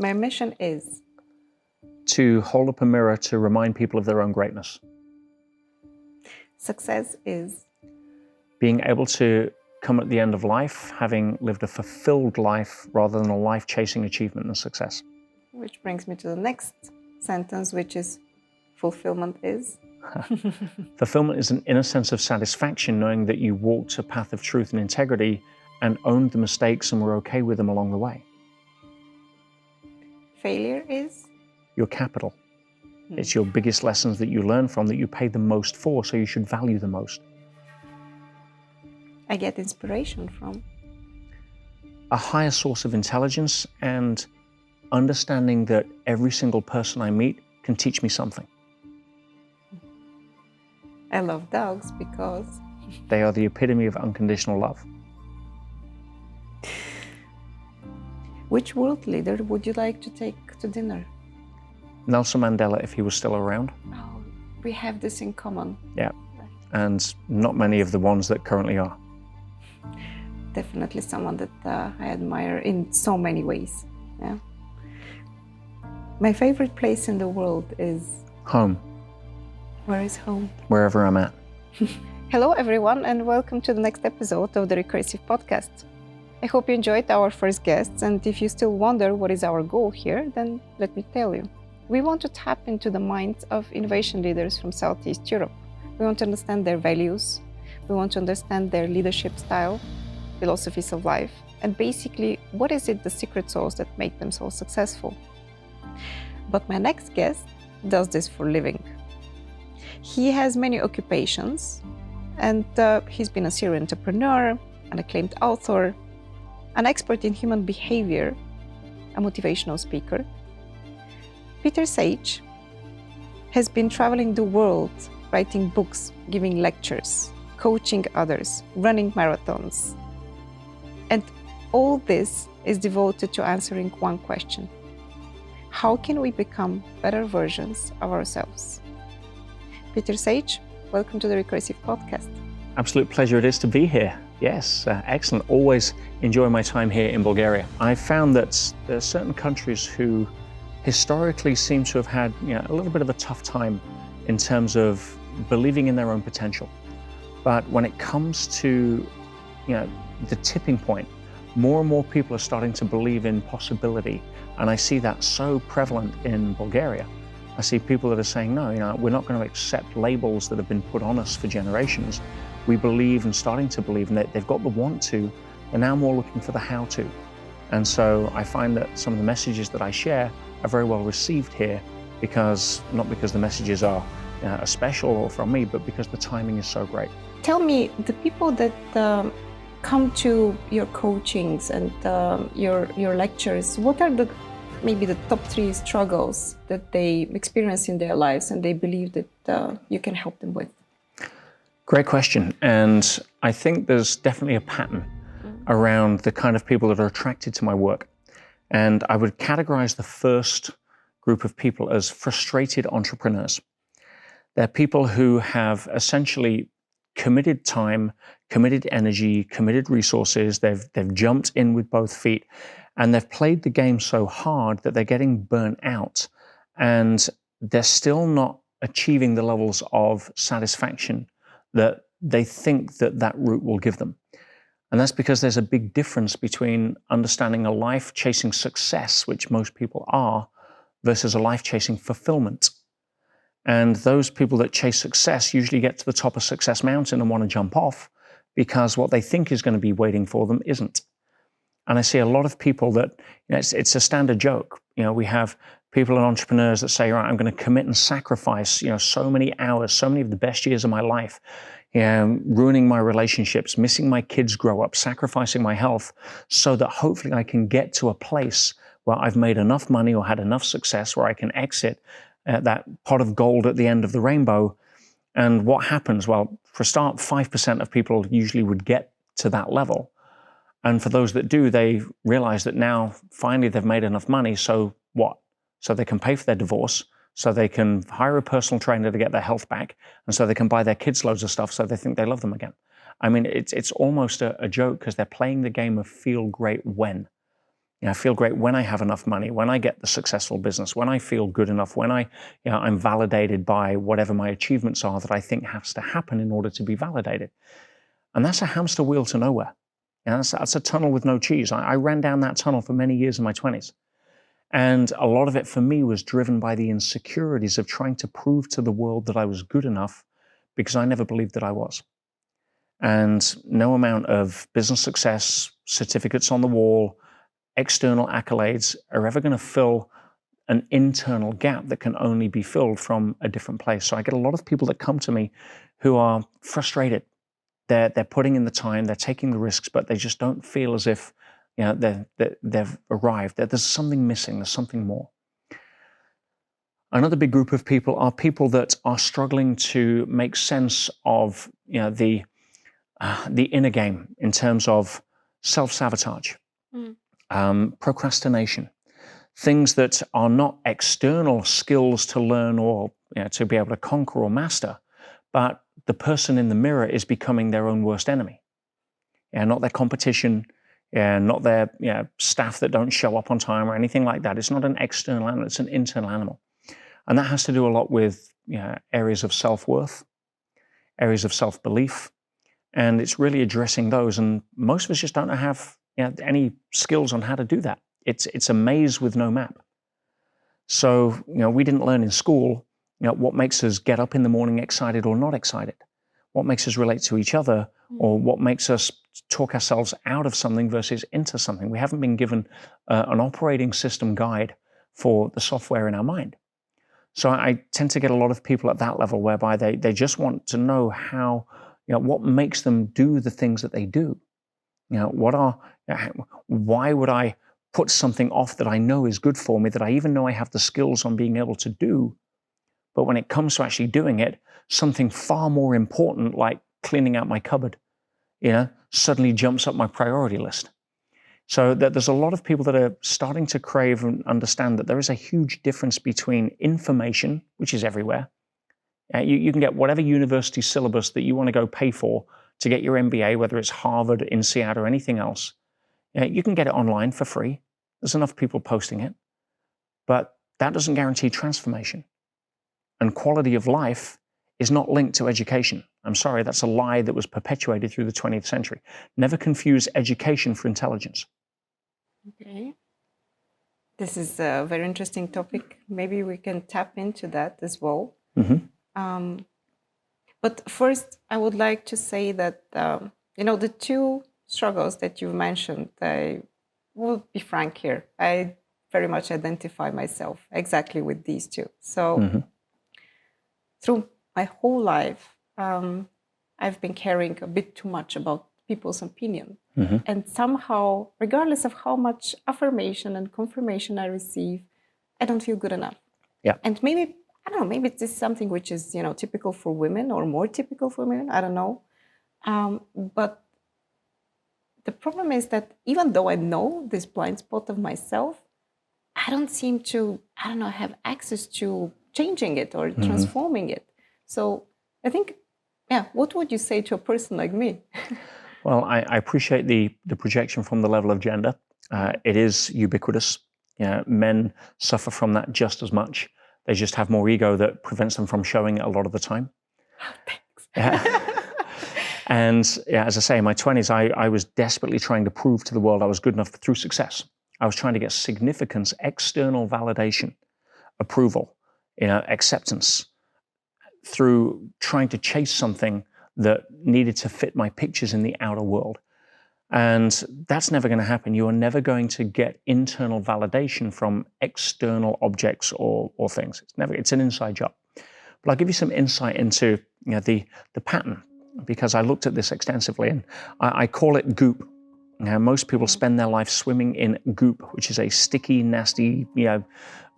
My mission is to hold up a mirror to remind people of their own greatness. Success is being able to come at the end of life having lived a fulfilled life rather than a life chasing achievement and success. Which brings me to the next sentence, which is fulfillment is? Fulfillment is an inner sense of satisfaction, knowing that you walked a path of truth and integrity and owned the mistakes and were okay with them along the way. Failure is? Your capital. It's your biggest lessons that you learn from, that you pay the most for, so you should value the most. I get inspiration from? A higher source of intelligence and understanding that every single person I meet can teach me something. I love dogs because they are the epitome of unconditional love. Which world leader would you like to take to dinner? Nelson Mandela, if he was still around. Oh, we have this in common. Yeah, and not many of the ones that currently are. Definitely someone that I admire in so many ways. Yeah. My favorite place in the world is? Home. Where is home? Wherever I'm at. Hello everyone, and welcome to the next episode of the Recursive podcast. I hope you enjoyed our first guests, and if you still wonder what is our goal here, then let me tell you. We want to tap into the minds of innovation leaders from Southeast Europe. We want to understand their values. We want to understand their leadership style, philosophies of life, and basically, what is it the secret sauce that make them so successful? But my next guest does this for a living. He has many occupations, and he's been a serial entrepreneur, an acclaimed author, an expert in human behavior, a motivational speaker. Peter Sage has been traveling the world, writing books, giving lectures, coaching others, running marathons. And all this is devoted to answering one question: how can we become better versions of ourselves? Peter Sage, welcome to the Recursive podcast. Absolute pleasure it is to be here. Yes, excellent. Always enjoy my time here in Bulgaria. I found that there are certain countries who historically seem to have had a little bit of a tough time in terms of believing in their own potential. But when it comes to the tipping point, more and more people are starting to believe in possibility. And I see that so prevalent in Bulgaria. I see people that are saying, no, we're not going to accept labels that have been put on us for generations. We believe and starting to believe, and they've got the want to, and now more looking for the how to. And so I find that some of the messages that I share are very well received here, not because the messages are special or from me, but because the timing is so great. Tell me, the people that come to your coachings and your lectures, what are maybe the top 3 struggles that they experience in their lives and they believe that you can help them with? Great question. And I think there's definitely a pattern around the kind of people that are attracted to my work. And I would categorize the first group of people as frustrated entrepreneurs. They're people who have essentially committed time, committed energy, committed resources. They've jumped in with both feet, and they've played the game so hard that they're getting burnt out, and they're still not achieving the levels of satisfaction that they think that route will give them. And that's because there's a big difference between understanding a life chasing success, which most people are, versus a life chasing fulfillment. And those people that chase success usually get to the top of Success Mountain and want to jump off because what they think is going to be waiting for them isn't. And I see a lot of people that, it's a standard joke. We have people and entrepreneurs that say, right, I'm going to commit and sacrifice, so many hours, so many of the best years of my life, ruining my relationships, missing my kids grow up, sacrificing my health, so that hopefully I can get to a place where I've made enough money or had enough success where I can exit that pot of gold at the end of the rainbow. And what happens? Well, for a start, 5% of people usually would get to that level. And for those that do, they realize that now finally they've made enough money. So what? So they can pay for their divorce, so they can hire a personal trainer to get their health back, and so they can buy their kids loads of stuff so they think they love them again. I mean, it's almost a joke because they're playing the game of feel great when. I feel great when I have enough money, when I get the successful business, when I feel good enough, when I'm validated by whatever my achievements are that I think has to happen in order to be validated. And that's a hamster wheel to nowhere. That's a tunnel with no cheese. I ran down that tunnel for many years in my 20s. And a lot of it for me was driven by the insecurities of trying to prove to the world that I was good enough, because I never believed that I was. And no amount of business success, certificates on the wall, external accolades are ever going to fill an internal gap that can only be filled from a different place. So I get a lot of people that come to me who are frustrated. They're putting in the time, they're taking the risks, but they just don't feel as if they've arrived. That there's something missing, there's something more. Another big group of people are people that are struggling to make sense of the inner game in terms of self-sabotage, procrastination, things that are not external skills to learn or to be able to conquer or master, but the person in the mirror is becoming their own worst enemy. Not their competition, not their staff that don't show up on time or anything like that. It's not an external animal, it's an internal animal. And that has to do a lot with areas of self-worth, areas of self-belief, and it's really addressing those. And most of us just don't have any skills on how to do that. It's a maze with no map. So we didn't learn in school what makes us get up in the morning excited or not excited, what makes us relate to each other, or what makes us talk ourselves out of something versus into something. We haven't been given an operating system guide for the software in our mind. So I tend to get a lot of people at that level whereby they just want to know how, what makes them do the things that they do. Why would I put something off that I know is good for me, that I even know I have the skills on being able to do? But when it comes to actually doing it, something far more important, like cleaning out my cupboard, suddenly jumps up my priority list. So that there's a lot of people that are starting to crave and understand that there is a huge difference between information, which is everywhere. You can get whatever university syllabus that you want to go pay for to get your MBA, whether it's Harvard, INSEAD, or anything else. You can get it online for free. There's enough people posting it. But that doesn't guarantee transformation. And quality of life is not linked to education. I'm sorry, that's a lie that was perpetuated through the 20th century. Never confuse education for intelligence. Okay. This is a very interesting topic. Maybe we can tap into that as well. Mm-hmm. But first, I would like to say that, the two struggles that you mentioned, I will be frank here. I very much identify myself exactly with these two. So through my whole life, I've been caring a bit too much about people's opinion. And somehow, regardless of how much affirmation and confirmation I receive, I don't feel good enough. Yeah. And maybe, I don't know, maybe it's just something which is, typical for women or more typical for women. I don't know. But the problem is that even though I know this blind spot of myself, I don't seem to, have access to changing it or transforming it. So I think, what would you say to a person like me? Well, I appreciate the projection from the level of gender. It is ubiquitous. Men suffer from that just as much. They just have more ego that prevents them from showing it a lot of the time. Oh, thanks. And as I say, in my 20s, I was desperately trying to prove to the world I was good enough through success. I was trying to get significance, external validation, approval, acceptance, through trying to chase something that needed to fit my pictures in the outer world. And that's never going to happen. You are never going to get internal validation from external objects or things. It's an inside job. But I'll give you some insight into the pattern, because I looked at this extensively, and I call it goop. Most people spend their life swimming in goop, which is a sticky, nasty,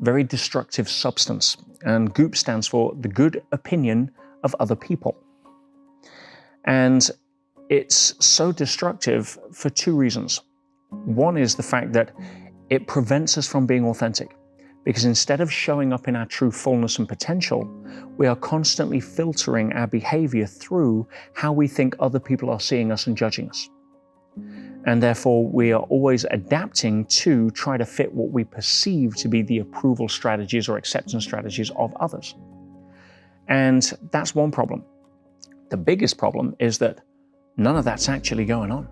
very destructive substance. And goop stands for the good opinion of other people. And it's so destructive for two reasons. One is the fact that it prevents us from being authentic, because instead of showing up in our true fullness and potential, we are constantly filtering our behavior through how we think other people are seeing us and judging us. And therefore, we are always adapting to try to fit what we perceive to be the approval strategies or acceptance strategies of others. And that's one problem. The biggest problem is that none of that's actually going on.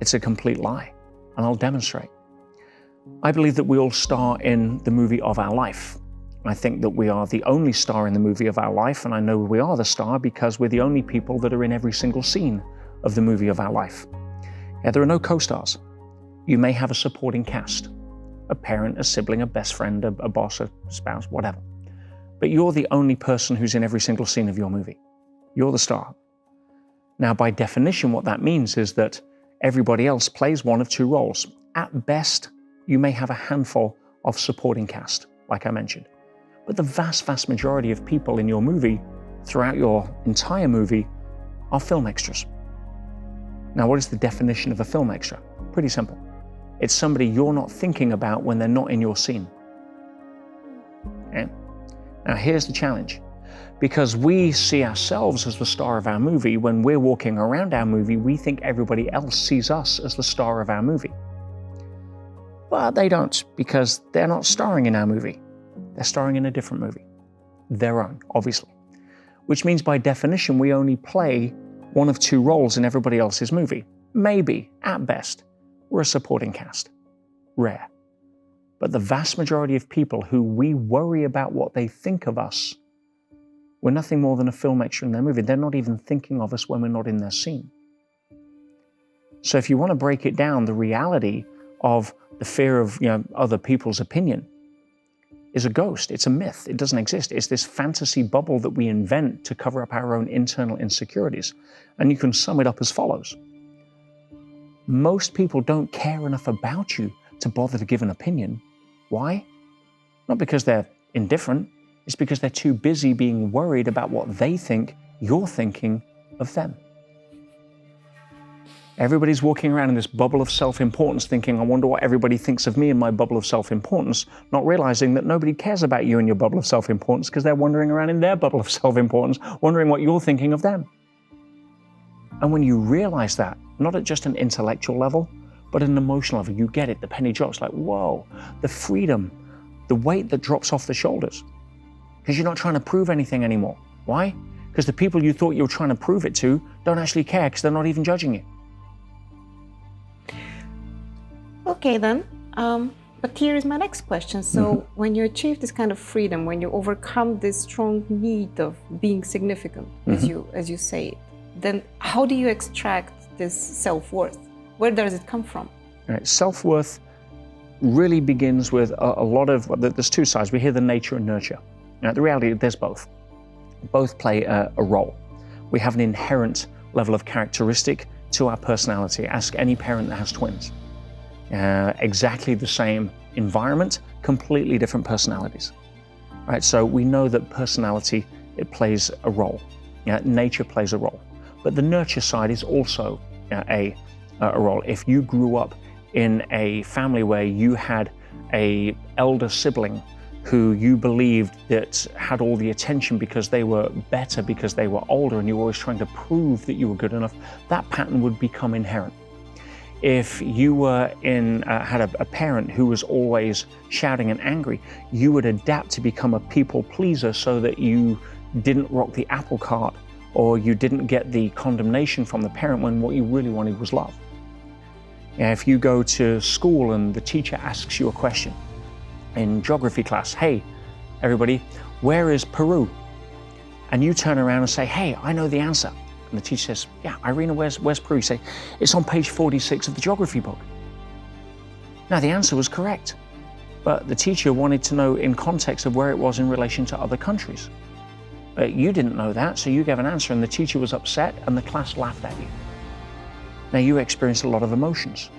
It's a complete lie, and I'll demonstrate. I believe that we all star in the movie of our life. I think that we are the only star in the movie of our life, and I know we are the star because we're the only people that are in every single scene of the movie of our life. Yeah, there are no co-stars. You may have a supporting cast, a parent, a sibling, a best friend, a boss, a spouse, whatever. But you're the only person who's in every single scene of your movie. You're the star. Now, by definition, what that means is that everybody else plays one of two roles. At best, you may have a handful of supporting cast, like I mentioned. But the vast, vast majority of people in your movie, throughout your entire movie, are film extras. Now, what is the definition of a film extra? Pretty simple. It's somebody you're not thinking about when they're not in your scene. Okay? Now, here's the challenge. Because we see ourselves as the star of our movie, when we're walking around our movie, we think everybody else sees us as the star of our movie. But they don't, because they're not starring in our movie. They're starring in a different movie. Their own, obviously. Which means by definition, we only play one of two roles in everybody else's movie. Maybe, at best, we're a supporting cast. Rare. But the vast majority of people who we worry about what they think of us, we're nothing more than a film extra in their movie. They're not even thinking of us when we're not in their scene. So if you want to break it down, the reality of the fear of other people's opinion is a ghost. It's a myth. It doesn't exist. It's this fantasy bubble that we invent to cover up our own internal insecurities. And you can sum it up as follows. Most people don't care enough about you to bother to give an opinion. Why? Not because they're indifferent. It's because they're too busy being worried about what they think you're thinking of them. Everybody's walking around in this bubble of self-importance thinking, I wonder what everybody thinks of me in my bubble of self-importance, not realizing that nobody cares about you in your bubble of self-importance because they're wandering around in their bubble of self-importance, wondering what you're thinking of them. And when you realize that, not at just an intellectual level, but at an emotional level, you get it, the penny drops, like, whoa, the freedom, the weight that drops off the shoulders. Because you're not trying to prove anything anymore. Why? Because the people you thought you were trying to prove it to don't actually care because they're not even judging you. Okay then, but here is my next question. So when you achieve this kind of freedom, when you overcome this strong need of being significant, as you say it, then how do you extract this self-worth? Where does it come from? Right. Self-worth really begins with a lot of, there's two sides. We hear the nature and nurture. Now, the reality, there's both. Both play a role. We have an inherent level of characteristic to our personality. Ask any parent that has twins. Exactly the same environment, completely different personalities. Right? So we know that personality, it plays a role. Nature plays a role. But the nurture side is also a role. If you grew up in a family where you had an elder sibling who you believed that had all the attention because they were better, because they were older, and you were always trying to prove that you were good enough, that pattern would become inherent. If you were had a parent who was always shouting and angry, you would adapt to become a people pleaser so that you didn't rock the apple cart, or you didn't get the condemnation from the parent when what you really wanted was love. If you go to school and the teacher asks you a question in geography class, hey, everybody, where is Peru? And you turn around and say, hey, I know the answer. And the teacher says, yeah, Irina, where's Peru? You say, it's on page 46 of the geography book. Now, the answer was correct, but the teacher wanted to know in context of where it was in relation to other countries. You didn't know that, so you gave an answer, and the teacher was upset, and the class laughed at you. Now, you experienced a lot of emotions: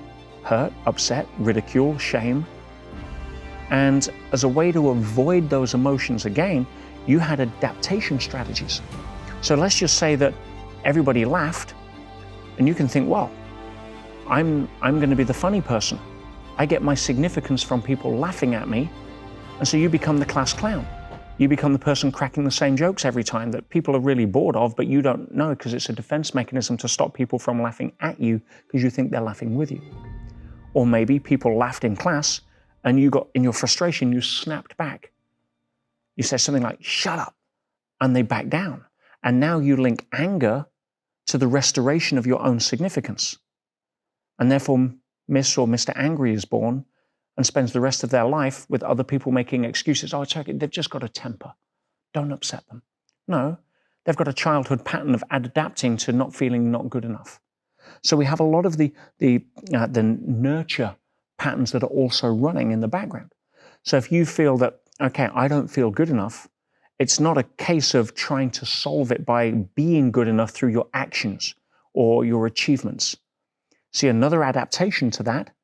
hurt, upset, ridicule, shame. And as a way to avoid those emotions again, you had adaptation strategies. So let's just say that everybody laughed, and you can think, well, I'm going to be the funny person. I get my significance from people laughing at me, and so you become the class clown. You become the person cracking the same jokes every time that people are really bored of, but you don't know because it's a defense mechanism to stop people from laughing at you because you think they're laughing with you. Or maybe people laughed in class and you got, in your frustration, you snapped back. You said something like, "Shut up," and they back down. And now you link anger to the restoration of your own significance. And therefore, Miss or Mr. Angry is born and spends the rest of their life with other people making excuses. "Oh, it's okay, they've just got a temper. Don't upset them." No, they've got a childhood pattern of adapting to not feeling not good enough. So we have a lot of the nurture patterns that are also running in the background. So if you feel that, okay, I don't feel good enough, it's not a case of trying to solve it by being good enough through your actions or your achievements. See, another adaptation to that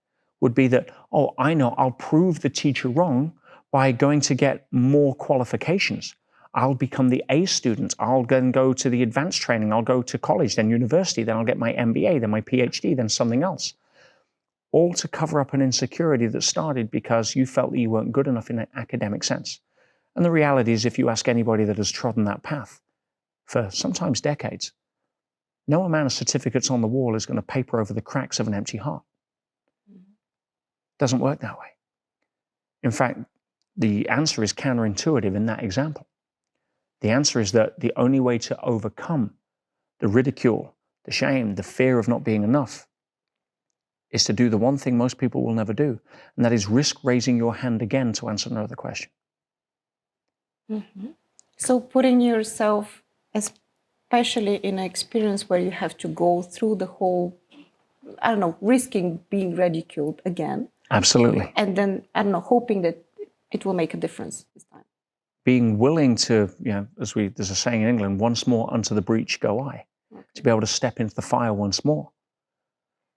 would be that, oh, I know, I'll prove the teacher wrong by going to get more qualifications. I'll become the A student. I'll then go to the advanced training. I'll go to college, then university, then I'll get my MBA, then my PhD, then something else. All to cover up an insecurity that started because you felt that you weren't good enough in an academic sense. And the reality is, if you ask anybody that has trodden that path for sometimes decades, no amount of certificates on the wall is going to paper over the cracks of an empty heart. Doesn't work that way. In fact, the answer is counterintuitive in that example. The answer is that the only way to overcome the ridicule, the shame, the fear of not being enough is to do the one thing most people will never do, and that is risk raising your hand again to answer another question. Mm-hmm. So putting yourself, especially in an experience where you have to go through the whole, I don't know, risking being ridiculed again. Absolutely. And then, I don't know, hoping that it will make a difference this time. Being willing to, there's a saying in England, once more unto the breach go I. Okay. To be able to step into the fire once more.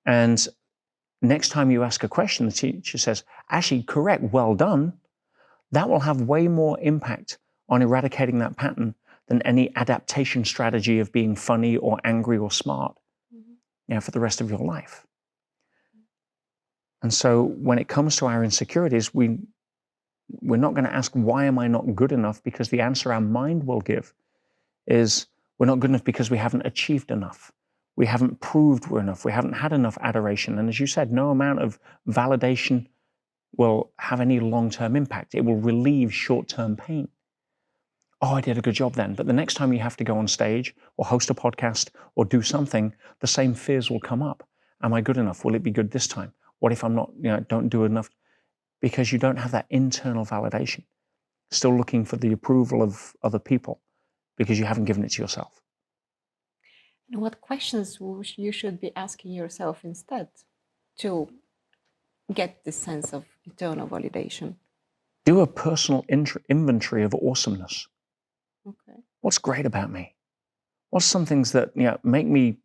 And next time you ask a question, the teacher says, "Actually, correct, well done," that will have way more impact on eradicating that pattern than any adaptation strategy of being funny or angry or smart, for the rest of your life. And so when it comes to our insecurities, we're not going to ask, why am I not good enough? Because the answer our mind will give is, we're not good enough because we haven't achieved enough. We haven't proved we're enough. We haven't had enough adoration. And as you said, no amount of validation will have any long-term impact. It will relieve short-term pain. Oh, I did a good job then. But the next time you have to go on stage or host a podcast or do something, the same fears will come up. Am I good enough? Will it be good this time? What if I'm not, don't do enough? Because you don't have that internal validation. Still looking for the approval of other people because you haven't given it to yourself. And what questions you should be asking yourself instead to get this sense of internal validation? Do a personal inventory of awesomeness. Okay. What's great about me? What's some things that make me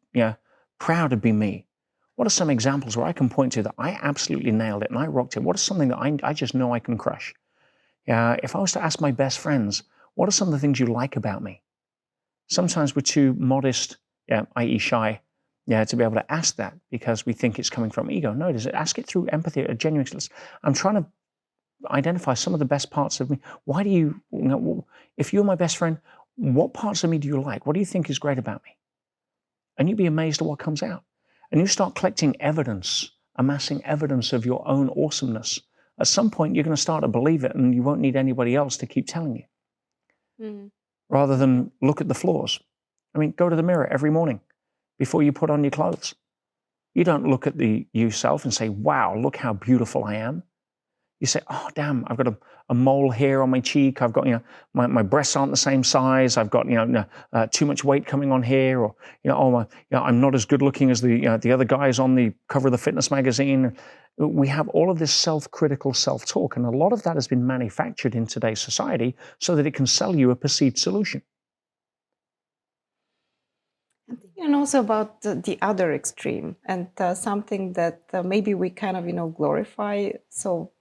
proud to be me? What are some examples where I can point to that I absolutely nailed it and I rocked it? What is something that I just know I can crush? If I was to ask my best friends, what are some of the things you like about me? Sometimes we're too modest, i.e. shy, to be able to ask that because we think it's coming from ego. No, ask it through empathy, a genuine. I'm trying to identify some of the best parts of me. Why do you if you're my best friend, what parts of me do you like? What do you think is great about me? And you'd be amazed at what comes out. And you start collecting evidence, amassing evidence of your own awesomeness. At some point, you're going to start to believe it and you won't need anybody else to keep telling you. Rather than look at the flaws. I mean, go to the mirror every morning before you put on your clothes. You don't look at yourself and say, "Wow, look how beautiful I am." You say, "Oh, damn, I've got a mole here on my cheek. I've got, my breasts aren't the same size. I've got, too much weight coming on here, or, I'm not as good looking as the other guys on the cover of the fitness magazine." We have all of this self-critical self-talk, and a lot of that has been manufactured in today's society so that it can sell you a perceived solution. And also about the other extreme, and something that maybe we kind of, glorify. So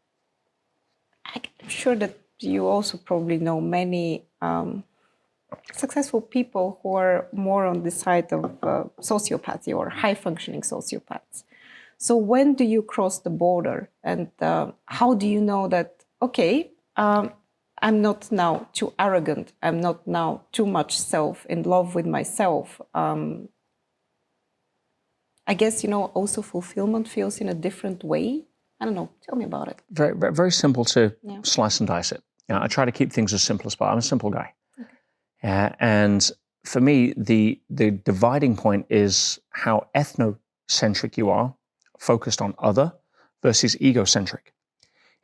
I'm sure that you also probably know many successful people who are more on the side of sociopathy or high-functioning sociopaths. So when do you cross the border, and how do you know that, okay, I'm not now too arrogant. I'm not now too much in love with myself. I guess, also fulfillment feels in a different way. I don't know. Tell me about it. Very, very, very simple to slice and dice it. I try to keep things as simple as possible. I'm a simple guy. Okay. And for me, the dividing point is how ethnocentric you are, focused on other, versus egocentric.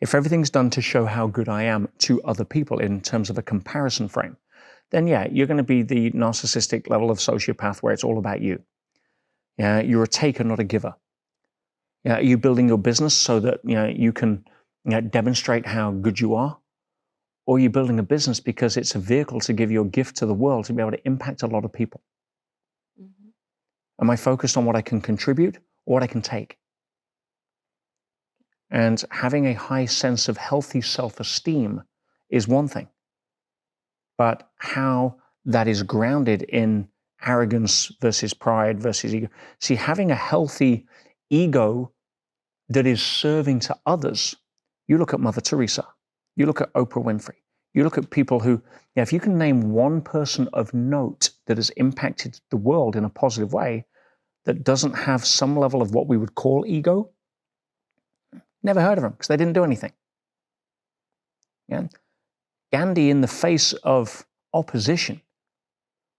If everything's done to show how good I am to other people in terms of a comparison frame, then yeah, you're going to be the narcissistic level of sociopath where it's all about you. You're a taker, not a giver. Are you building your business so that you can demonstrate how good you are? Or are you building a business because it's a vehicle to give your gift to the world to be able to impact a lot of people? Mm-hmm. Am I focused on what I can contribute or what I can take? And having a high sense of healthy self-esteem is one thing. But how that is grounded in arrogance versus pride versus ego. See, having a healthy ego that is serving to others, you look at Mother Teresa, you look at Oprah Winfrey, you look at people who, if you can name one person of note that has impacted the world in a positive way that doesn't have some level of what we would call ego, never heard of them because they didn't do anything. Gandhi, in the face of opposition,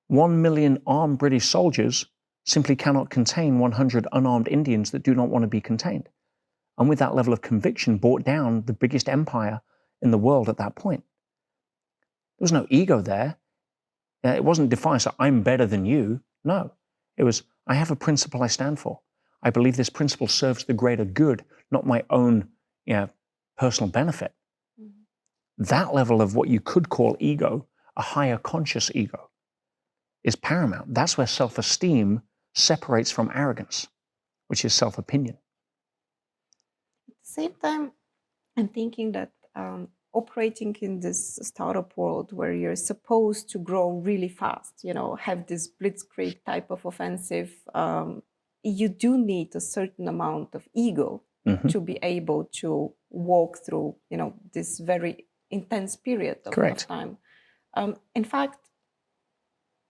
1 million armed British soldiers simply cannot contain 100 unarmed Indians that do not want to be contained. And with that level of conviction, brought down the biggest empire in the world at that point. There was no ego there. It wasn't defined, so I'm better than you. No, it was, I have a principle I stand for. I believe this principle serves the greater good, not my own personal benefit. Mm-hmm. That level of what you could call ego, a higher conscious ego, is paramount. That's where self-esteem separates from arrogance, which is self-opinion. At the same time, I'm thinking that operating in this startup world where you're supposed to grow really fast, have this blitzkrieg type of offensive, you do need a certain amount of ego mm-hmm. to be able to walk through, this very intense period of time. In fact,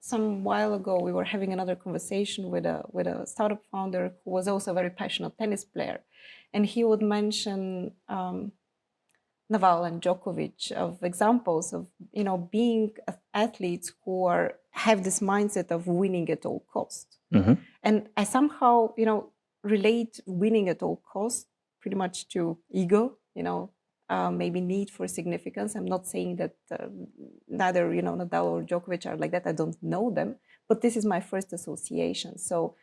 some while ago, we were having another conversation with a startup founder who was also a very passionate tennis player. And he would mention Naval and Djokovic of examples of, being athletes who have this mindset of winning at all costs. Mm-hmm. And I somehow, relate winning at all costs pretty much to ego, maybe need for significance. I'm not saying that neither, Nadal or Djokovic are like that. I don't know them, but this is my first association. So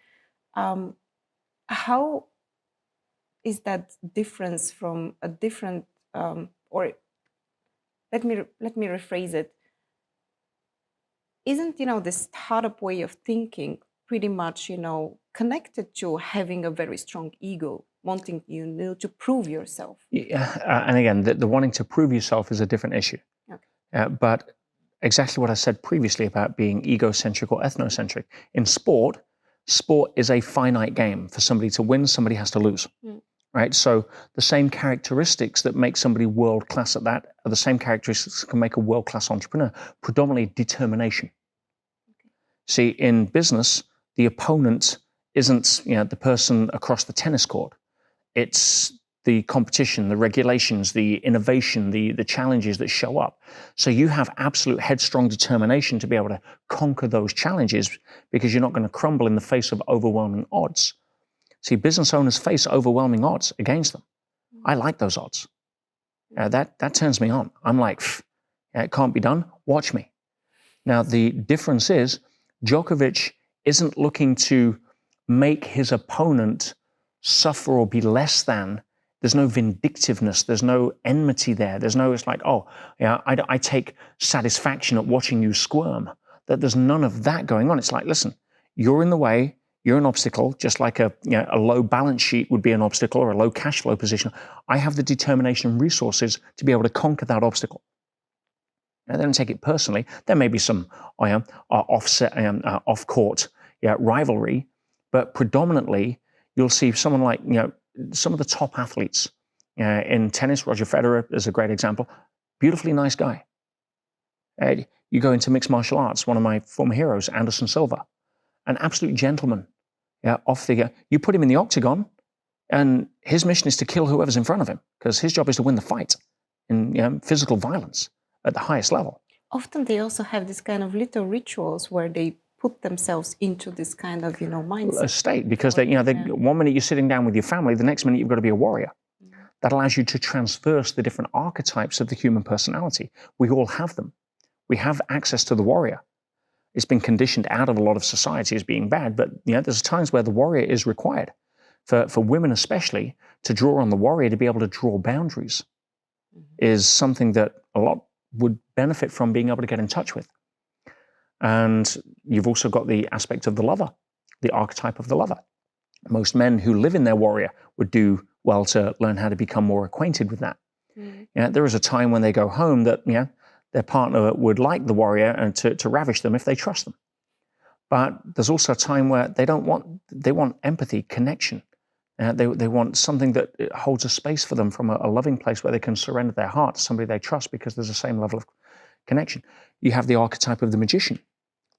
how is that difference from a different, or let me rephrase it. Isn't, this startup way of thinking pretty much, connected to having a very strong ego, wanting to prove yourself? Yeah, and again, the wanting to prove yourself is a different issue. Okay. But exactly what I said previously about being egocentric or ethnocentric. In sport is a finite game. For somebody to win, somebody has to lose. Mm. Right? So the same characteristics that make somebody world-class at that are the same characteristics that can make a world-class entrepreneur, predominantly determination. Okay. See, in business, the opponent isn't the person across the tennis court. It's the competition, the regulations, the innovation, the challenges that show up. So you have absolute headstrong determination to be able to conquer those challenges because you're not going to crumble in the face of overwhelming odds. See, business owners face overwhelming odds against them. I like those odds. That turns me on. I'm like, it can't be done. Watch me. Now, the difference is Djokovic isn't looking to make his opponent suffer or be less than. There's no vindictiveness. There's no enmity there. There's no, it's like, I take satisfaction at watching you squirm. That there's none of that going on. It's like, listen, you're in the way. You're an obstacle, just like a low balance sheet would be an obstacle or a low cash flow position. I have the determination and resources to be able to conquer that obstacle. Now, they don't take it personally. There may be some off-court rivalry, but predominantly you'll see someone like some of the top athletes in tennis. Roger Federer is a great example. Beautifully nice guy. You go into mixed martial arts, one of my former heroes, Anderson Silva, an absolute gentleman. You put him in the octagon, and his mission is to kill whoever's in front of him, because his job is to win the fight in physical violence at the highest level. Often they also have this kind of little rituals where they put themselves into this kind of, mindset. A state, because one minute you're sitting down with your family, the next minute you've got to be a warrior. That allows you to transverse the different archetypes of the human personality. We all have them. We have access to the warrior. It's been conditioned out of a lot of society as being bad, but there's times where the warrior is required. For women especially, to draw on the warrior to be able to draw boundaries is something that a lot would benefit from being able to get in touch with. And you've also got the aspect of the lover, the archetype of the lover. Most men who live in their warrior would do well to learn how to become more acquainted with that. There is a time when they go home that their partner would like the warrior and to ravish them if they trust them. But there's also a time where they want empathy, connection. They want something that holds a space for them from a loving place where they can surrender their heart to somebody they trust because there's the same level of connection. You have the archetype of the magician,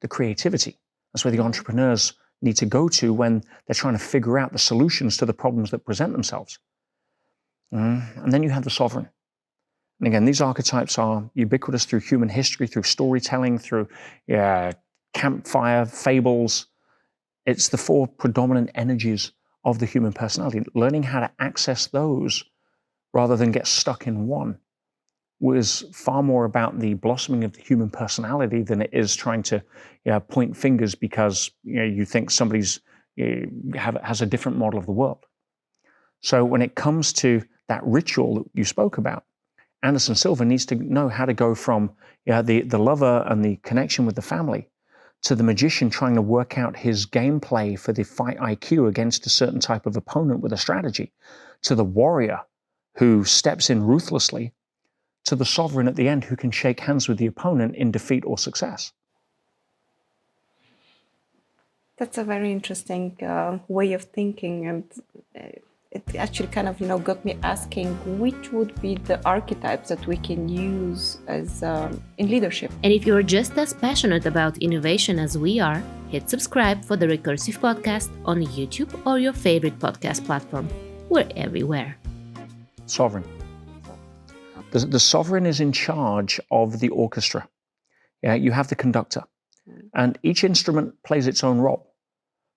the creativity. That's where the entrepreneurs need to go to when they're trying to figure out the solutions to the problems that present themselves. And then you have the sovereign. And again, these archetypes are ubiquitous through human history, through storytelling, through campfire, fables. It's the four predominant energies of the human personality. Learning how to access those rather than get stuck in one was far more about the blossoming of the human personality than it is trying to point fingers because you think somebody's has a different model of the world. So when it comes to that ritual that you spoke about, Anderson Silva needs to know how to go from the lover and the connection with the family to the magician trying to work out his gameplay for the fight IQ against a certain type of opponent with a strategy, to the warrior who steps in ruthlessly, to the sovereign at the end who can shake hands with the opponent in defeat or success. That's a very interesting way of thinking, and it actually kind of got me asking which would be the archetypes that we can use as in leadership. And if you're just as passionate about innovation as we are, hit subscribe for the Recursive podcast on YouTube or your favorite podcast platform. We're everywhere. Sovereign. The sovereign is in charge of the orchestra. You have the conductor, and each instrument plays its own role.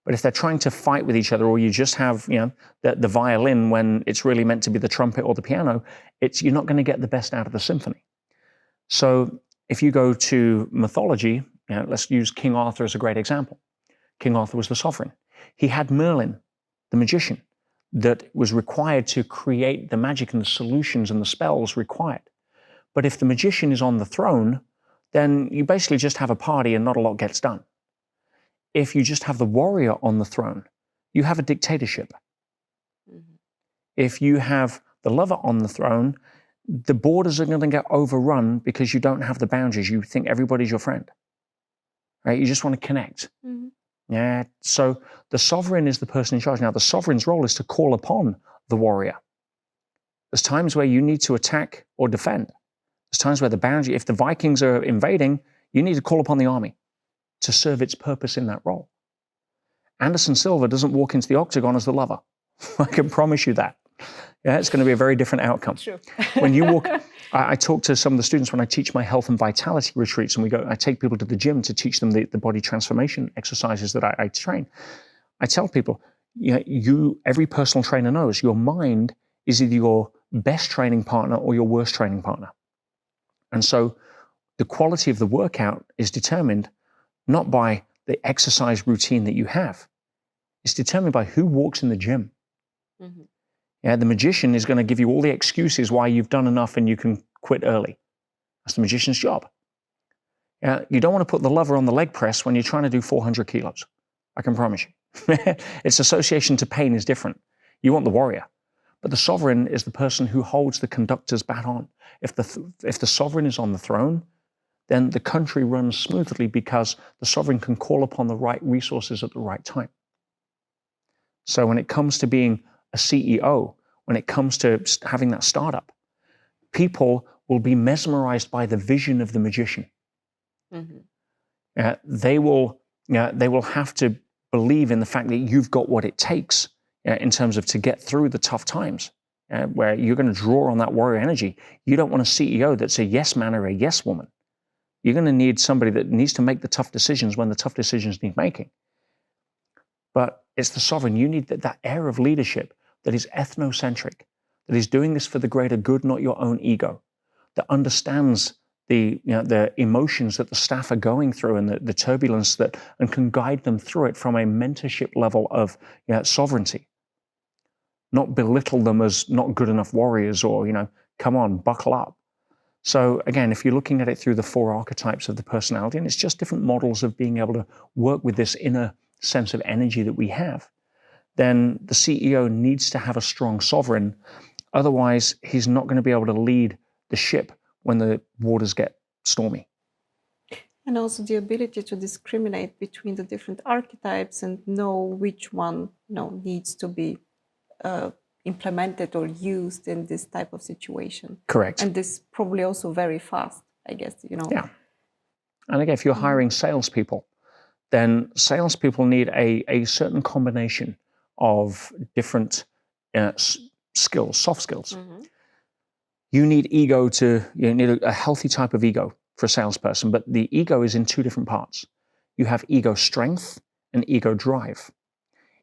But if they're trying to fight with each other, or you just have the violin when it's really meant to be the trumpet or the piano, you're not going to get the best out of the symphony. So if you go to mythology, let's use King Arthur as a great example. King Arthur was the sovereign. He had Merlin, the magician, that was required to create the magic and the solutions and the spells required. But if the magician is on the throne, then you basically just have a party and not a lot gets done. If you just have the warrior on the throne, you have a dictatorship. If you have the lover on the throne, the borders are going to get overrun because you don't have the boundaries. You think everybody's your friend, right? You just want to connect. So the sovereign is the person in charge. Now, the sovereign's role is to call upon the warrior. There's times where you need to attack or defend. There's times where the boundary, if the Vikings are invading, you need to call upon the army to serve its purpose in that role. Anderson Silva doesn't walk into the octagon as the lover. I can promise you that. It's going to be a very different outcome. True. When you walk, I talk to some of the students when I teach my health and vitality retreats, and I take people to the gym to teach them the body transformation exercises that I train. I tell people, every personal trainer knows your mind is either your best training partner or your worst training partner. And so the quality of the workout is determined not by the exercise routine that you have. It's determined by who walks in the gym. The magician is going to give you all the excuses why you've done enough and you can quit early. That's the magician's job. You don't want to put the lover on the leg press when you're trying to do 400 kilos. I can promise you. Its association to pain is different. You want the warrior. But the sovereign is the person who holds the conductor's baton. If the sovereign is on the throne, then the country runs smoothly because the sovereign can call upon the right resources at the right time. So when it comes to being a CEO, when it comes to having that startup, people will be mesmerized by the vision of the magician. They will have to believe in the fact that you've got what it takes in terms of to get through the tough times, where you're going to draw on that warrior energy. You don't want a CEO that's a yes man or a yes woman. You're going to need somebody that needs to make the tough decisions when the tough decisions need making. But it's the sovereign. You need that air of leadership that is ethnocentric, that is doing this for the greater good, not your own ego, that understands the emotions that the staff are going through and the turbulence and can guide them through it from a mentorship level of sovereignty. Not belittle them as not good enough warriors or, come on, buckle up. So again, if you're looking at it through the 4 archetypes of the personality, and it's just different models of being able to work with this inner sense of energy that we have, then the CEO needs to have a strong sovereign. Otherwise, he's not going to be able to lead the ship when the waters get stormy. And also the ability to discriminate between the different archetypes and know which one needs to be implemented or used in this type of situation. Correct. And this probably also very fast, I guess, Yeah. And again, if you're hiring salespeople, then salespeople need a certain combination of different skills, soft skills. You need you need a healthy type of ego for a salesperson, but the ego is in 2 different parts. You have ego strength and ego drive.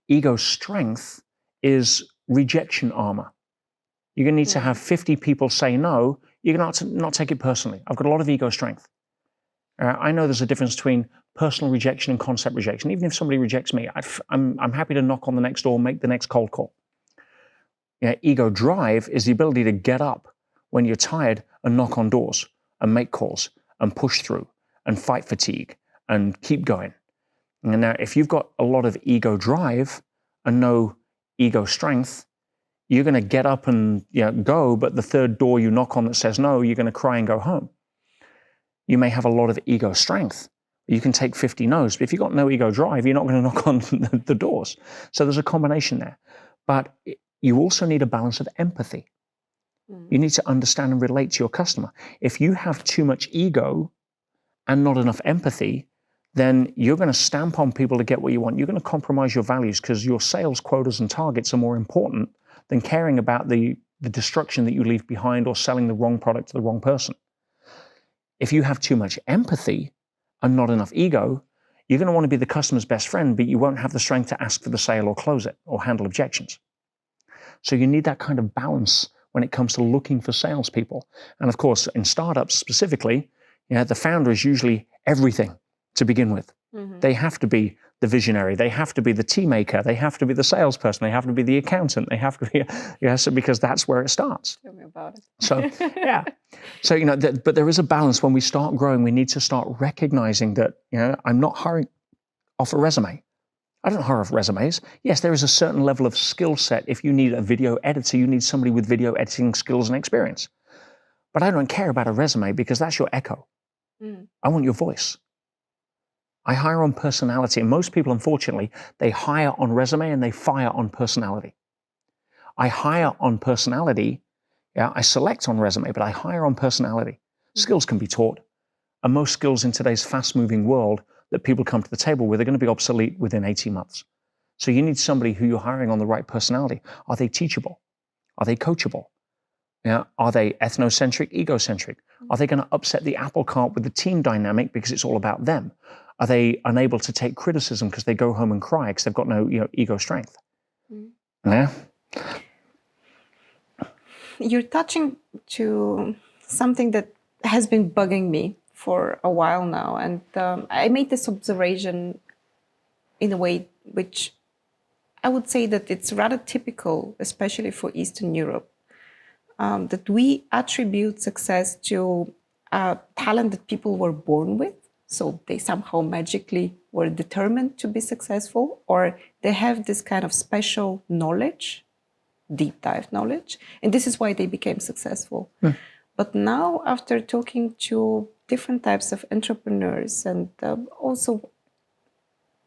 Ego strength is rejection armor. You're going to need to have 50 people say no. You're going to not take it personally. I've got a lot of ego strength. I know there's a difference between personal rejection and concept rejection. Even if somebody rejects me, I'm happy to knock on the next door, make the next cold call. Ego drive is the ability to get up when you're tired and knock on doors and make calls and push through and fight fatigue and keep going. And now, if you've got a lot of ego drive and no ego strength, you're going to get up and go, but the 3rd door you knock on that says no, you're going to cry and go home. You may have a lot of ego strength. You can take 50 no's, but if you've got no ego drive, you're not going to knock on the doors. So there's a combination there. But you also need a balance of empathy. You need to understand and relate to your customer. If you have too much ego and not enough empathy, then you're going to stamp on people to get what you want. You're going to compromise your values because your sales quotas and targets are more important than caring about the destruction that you leave behind or selling the wrong product to the wrong person. If you have too much empathy and not enough ego, you're going to want to be the customer's best friend, but you won't have the strength to ask for the sale or close it or handle objections. So you need that kind of balance when it comes to looking for salespeople. And of course, in startups specifically, the founder is usually everything to begin with. They have to be the visionary. They have to be the tea maker. They have to be the salesperson. They have to be the accountant. They have to be, because that's where it starts. Tell me about it. So, yeah. So, but there is a balance. When we start growing, we need to start recognizing that, I'm not hiring off a resume. I don't hire off resumes. Yes, there is a certain level of skill set. If you need a video editor, you need somebody with video editing skills and experience. But I don't care about a resume because that's your echo. I want your voice. I hire on personality. And most people, unfortunately, they hire on resume and they fire on personality. I hire on personality. I select on resume, but I hire on personality. Skills can be taught. And most skills in today's fast-moving world that people come to the table with are going to be obsolete within 18 months. So you need somebody who you're hiring on the right personality. Are they teachable? Are they coachable? Are they ethnocentric, egocentric? Are they going to upset the apple cart with the team dynamic because it's all about them? Are they unable to take criticism because they go home and cry because they've got no ego strength? Yeah. You're touching to something that has been bugging me for a while now. And I made this observation in a way which I would say that it's rather typical, especially for Eastern Europe, that we attribute success to talent that people were born with. So they somehow magically were determined to be successful, or they have this kind of special knowledge, deep dive knowledge, and this is why they became successful. But now, after talking to different types of entrepreneurs and also,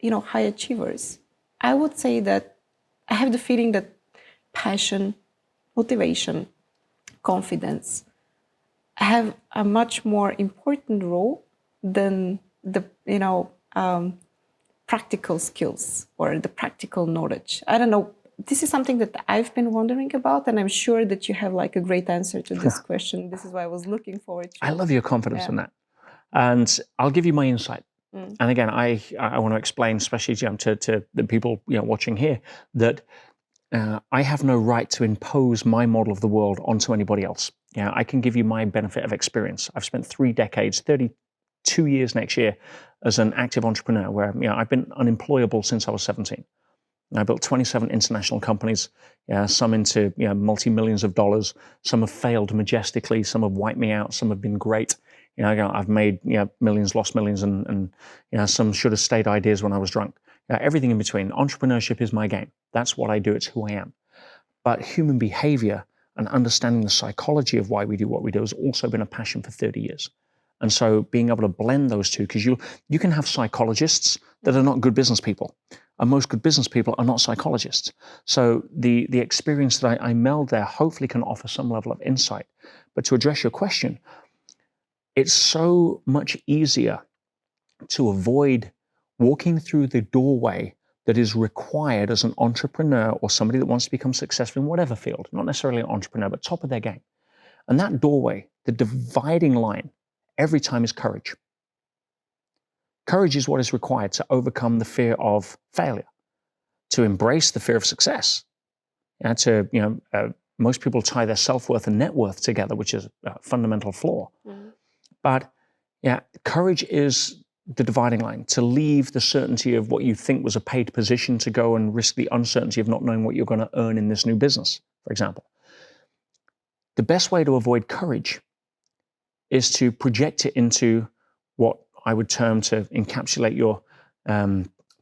high achievers, I would say that I have the feeling that passion, motivation, confidence have a much more important role than the practical skills or the practical knowledge? I don't know. This is something that I've been wondering about, and I'm sure that you have like a great answer to this question. This is why I was looking forward to. I love your confidence in that. And I'll give you my insight. And again, I want to explain, especially to the people watching here, that I have no right to impose my model of the world onto anybody else. I can give you my benefit of experience. I've spent 3 decades, 32 years next year, as an active entrepreneur, where I've been unemployable since I was 17. I built 27 international companies, some into multi-millions of dollars. Some have failed majestically. Some have wiped me out. Some have been great. I've made millions, lost millions, and some should have stayed ideas when I was drunk. Everything in between. Entrepreneurship is my game. That's what I do. It's who I am. But human behavior and understanding the psychology of why we do what we do has also been a passion for 30 years. And so being able to blend those two, because you can have psychologists that are not good business people. And most good business people are not psychologists. So the experience that I meld there hopefully can offer some level of insight. But to address your question, it's so much easier to avoid walking through the doorway that is required as an entrepreneur or somebody that wants to become successful in whatever field, not necessarily an entrepreneur, but top of their game. And that doorway, the dividing line, every time is courage. Courage is what is required to overcome the fear of failure, to embrace the fear of success, and most people tie their self-worth and net worth together, which is a fundamental flaw. But courage is the dividing line, to leave the certainty of what you think was a paid position to go and risk the uncertainty of not knowing what you're going to earn in this new business, for example. The best way to avoid courage is to project it into what I would term, to encapsulate your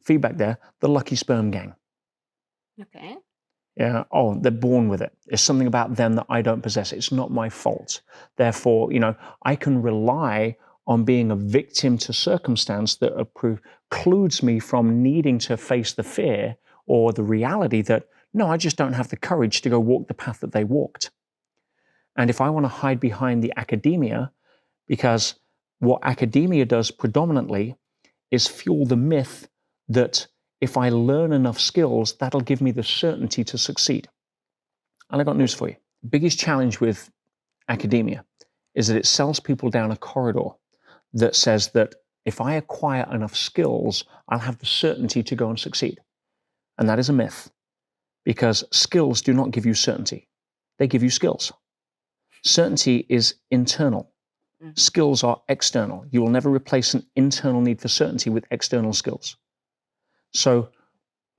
feedback there, the lucky sperm gang. Okay. Yeah. Oh, they're born with it. There's something about them that I don't possess. It's not my fault. Therefore, I can rely on being a victim to circumstance that precludes me from needing to face the fear or the reality that, no, I just don't have the courage to go walk the path that they walked. And if I want to hide behind the academia, because what academia does predominantly is fuel the myth that if I learn enough skills, that'll give me the certainty to succeed. And I got news for you. The biggest challenge with academia is that it sells people down a corridor that says that if I acquire enough skills, I'll have the certainty to go and succeed. And that is a myth, because skills do not give you certainty. They give you skills. Certainty is internal. Skills are external. You will never replace an internal need for certainty with external skills. So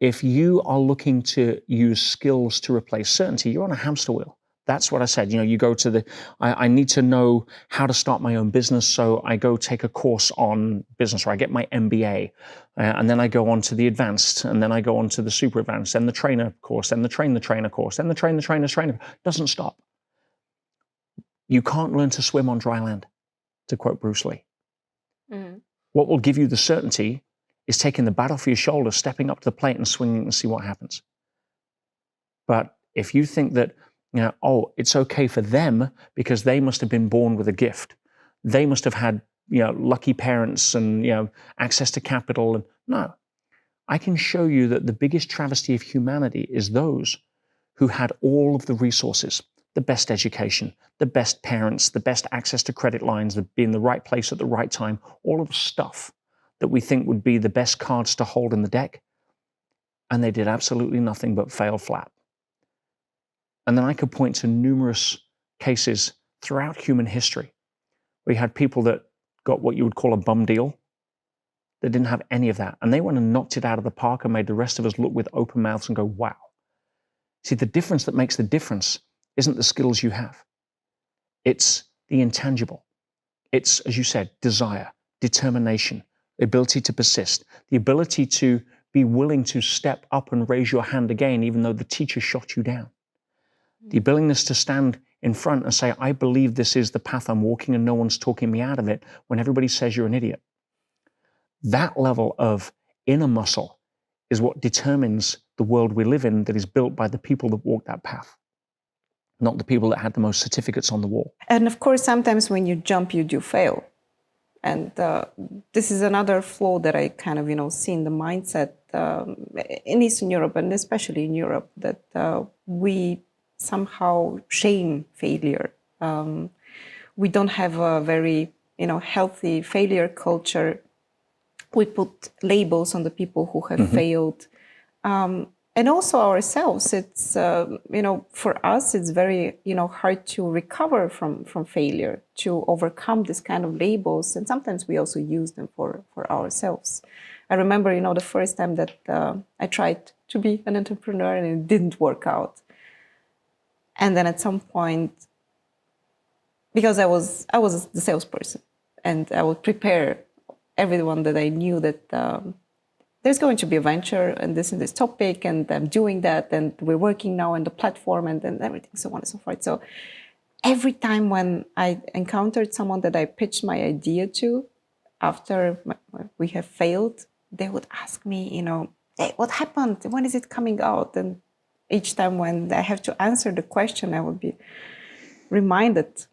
if you are looking to use skills to replace certainty, you're on a hamster wheel. That's what I said. You go to I need to know how to start my own business, so I go take a course on business, or I get my MBA, and then I go on to the advanced, and then I go on to the super advanced, and the trainer course, and the train the trainer course, and the train the trainer's trainer. Doesn't stop. You can't learn to swim on dry land, to quote Bruce Lee. What will give you the certainty is taking the bat off your shoulder, stepping up to the plate and swinging and see what happens. But if you think that, it's okay for them because they must have been born with a gift, they must have had, lucky parents and, access to capital. And no, I can show you that the biggest travesty of humanity is those who had all of the resources, the best education, the best parents, the best access to credit lines, be in the right place at the right time, all of the stuff that we think would be the best cards to hold in the deck. And they did absolutely nothing but fail flat. And then I could point to numerous cases throughout human history where you had people that got what you would call a bum deal. They didn't have any of that. And they went and knocked it out of the park and made the rest of us look with open mouths and go, wow. See, the difference that makes the difference isn't the skills you have. It's the intangible. It's, as you said, desire, determination, the ability to persist, the ability to be willing to step up and raise your hand again, even though the teacher shot you down. The willingness to stand in front and say, I believe this is the path I'm walking and no one's talking me out of it, when everybody says you're an idiot. That level of inner muscle is what determines the world we live in, that is built by the people that walk that path, not the people that had the most certificates on the wall. And of course, sometimes when you jump, you do fail. And this is another flaw that I kind of, see in the mindset in Eastern Europe, and especially in Europe, that we somehow shame failure. We don't have a very, healthy failure culture. We put labels on the people who have failed. And also ourselves, it's, for us, it's very, hard to recover from failure, to overcome this kind of labels. And sometimes we also use them for ourselves. I remember, the first time that I tried to be an entrepreneur and it didn't work out. And then at some point, because I was the salesperson and I would prepare everyone that I knew that there's going to be a venture and this topic, and I'm doing that, and we're working now on the platform and everything, so on and so forth. So every time when I encountered someone that I pitched my idea to, after we have failed, they would ask me, hey, what happened? When is it coming out? And each time when I have to answer the question, I would be reminded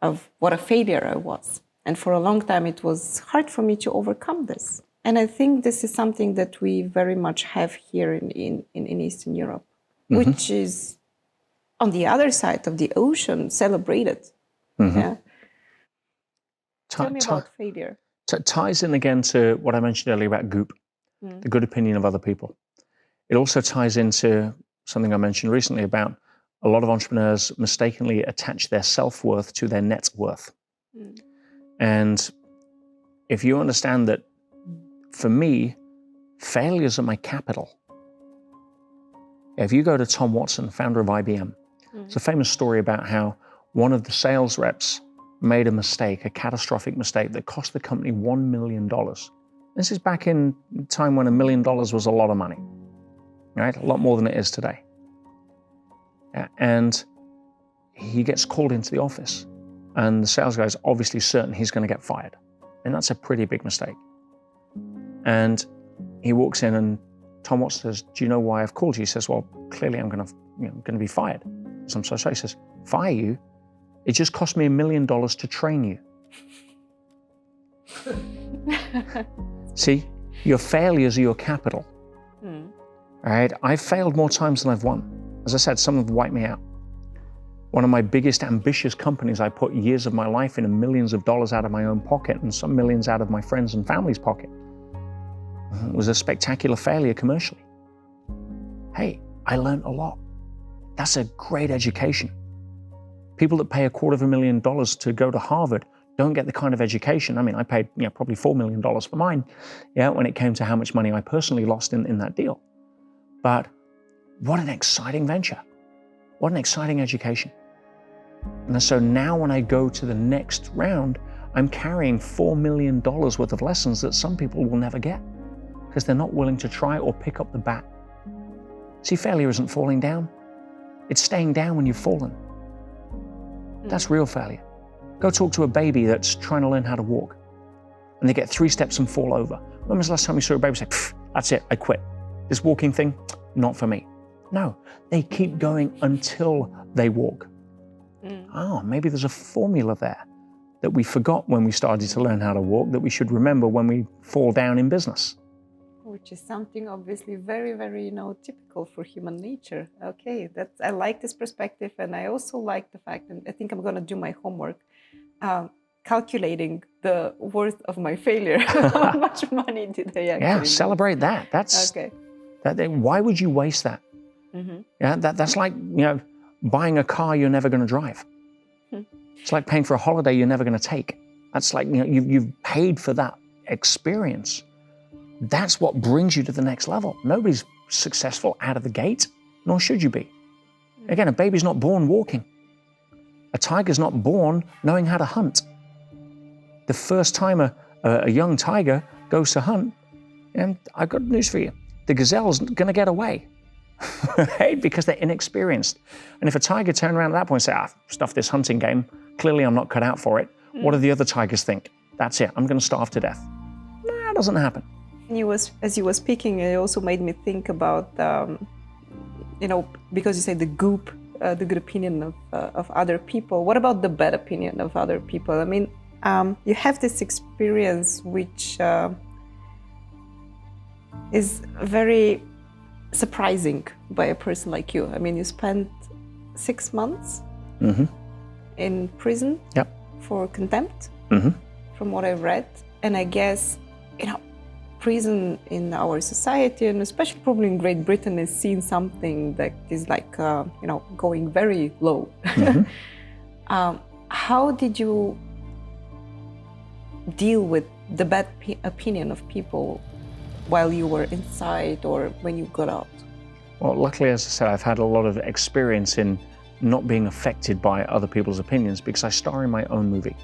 of what a failure I was. And for a long time, it was hard for me to overcome this. And I think this is something that we very much have here in Eastern Europe, which is on the other side of the ocean celebrated. Yeah. Tell me about failure. It ties in again to what I mentioned earlier about goop, the good opinion of other people. It also ties into something I mentioned recently about a lot of entrepreneurs mistakenly attach their self-worth to their net worth. And if you understand that, for me, failures are my capital. If you go to Tom Watson, founder of IBM, it's a famous story about how one of the sales reps made a mistake, a catastrophic mistake that cost the company $1 million. This is back in a time when $1 million was a lot of money, right? A lot more than it is today. And he gets called into the office, and the sales guy is obviously certain he's going to get fired. And that's a pretty big mistake. And he walks in, and Tom Watson says, "Do you know why I've called you?" He says, "Well, clearly I'm going to be fired." So I'm so sorry. He says, "Fire you? It just cost me $1 million to train you." See, your failures are your capital. All right, I've failed more times than I've won. As I said, some have wiped me out. One of my biggest ambitious companies, I put years of my life in and millions of dollars out of my own pocket and some millions out of my friends' and family's pocket. It was a spectacular failure commercially. Hey, I learned a lot. That's a great education. People that pay $250,000 to go to Harvard don't get the kind of education. I mean, I paid probably $4 million for mine, when it came to how much money I personally lost in that deal. But what an exciting venture. What an exciting education. And so now when I go to the next round, I'm carrying $4 million worth of lessons that some people will never get because they're not willing to try or pick up the bat. See, failure isn't falling down. It's staying down when you've fallen. That's real failure. Go talk to a baby that's trying to learn how to walk and they get 3 steps and fall over. When was the last time you saw a baby say, "That's it, I quit. This walking thing, not for me"? No, they keep going until they walk. Maybe there's a formula there that we forgot when we started to learn how to walk that we should remember when we fall down in business. Which is something obviously very, very, typical for human nature. Okay, I like this perspective, and I also like the fact, and I think I'm going to do my homework, calculating the worth of my failure. How much money did I actually make? Celebrate that. That's okay. Why would you waste that? Yeah, that's like buying a car you're never going to drive. It's like paying for a holiday you're never going to take. That's like you've paid for that experience. That's what brings you to the next level. Nobody's successful out of the gate, nor should you be. Again, a baby's not born walking. A tiger's not born knowing how to hunt. The first time a young tiger goes to hunt, and I've got news for you, the gazelle's going to get away. Right? Because they're inexperienced. And if a tiger turned around at that point and said, stuff this hunting game, clearly I'm not cut out for it, what do the other tigers think? That's it, I'm going to starve to death. That doesn't happen. As you were speaking, it also made me think about, because you say the good opinion of other people. What about the bad opinion of other people? I mean, You have this experience which is very surprising by a person like you. I mean, you spent 6 months in prison for contempt, from what I've read. And I guess, prison in our society, and especially probably in Great Britain, is seen something that is like, going very low. How did you deal with the bad opinion of people while you were inside or when you got out? Well, luckily, as I said, I've had a lot of experience in not being affected by other people's opinions because I star in my own movie.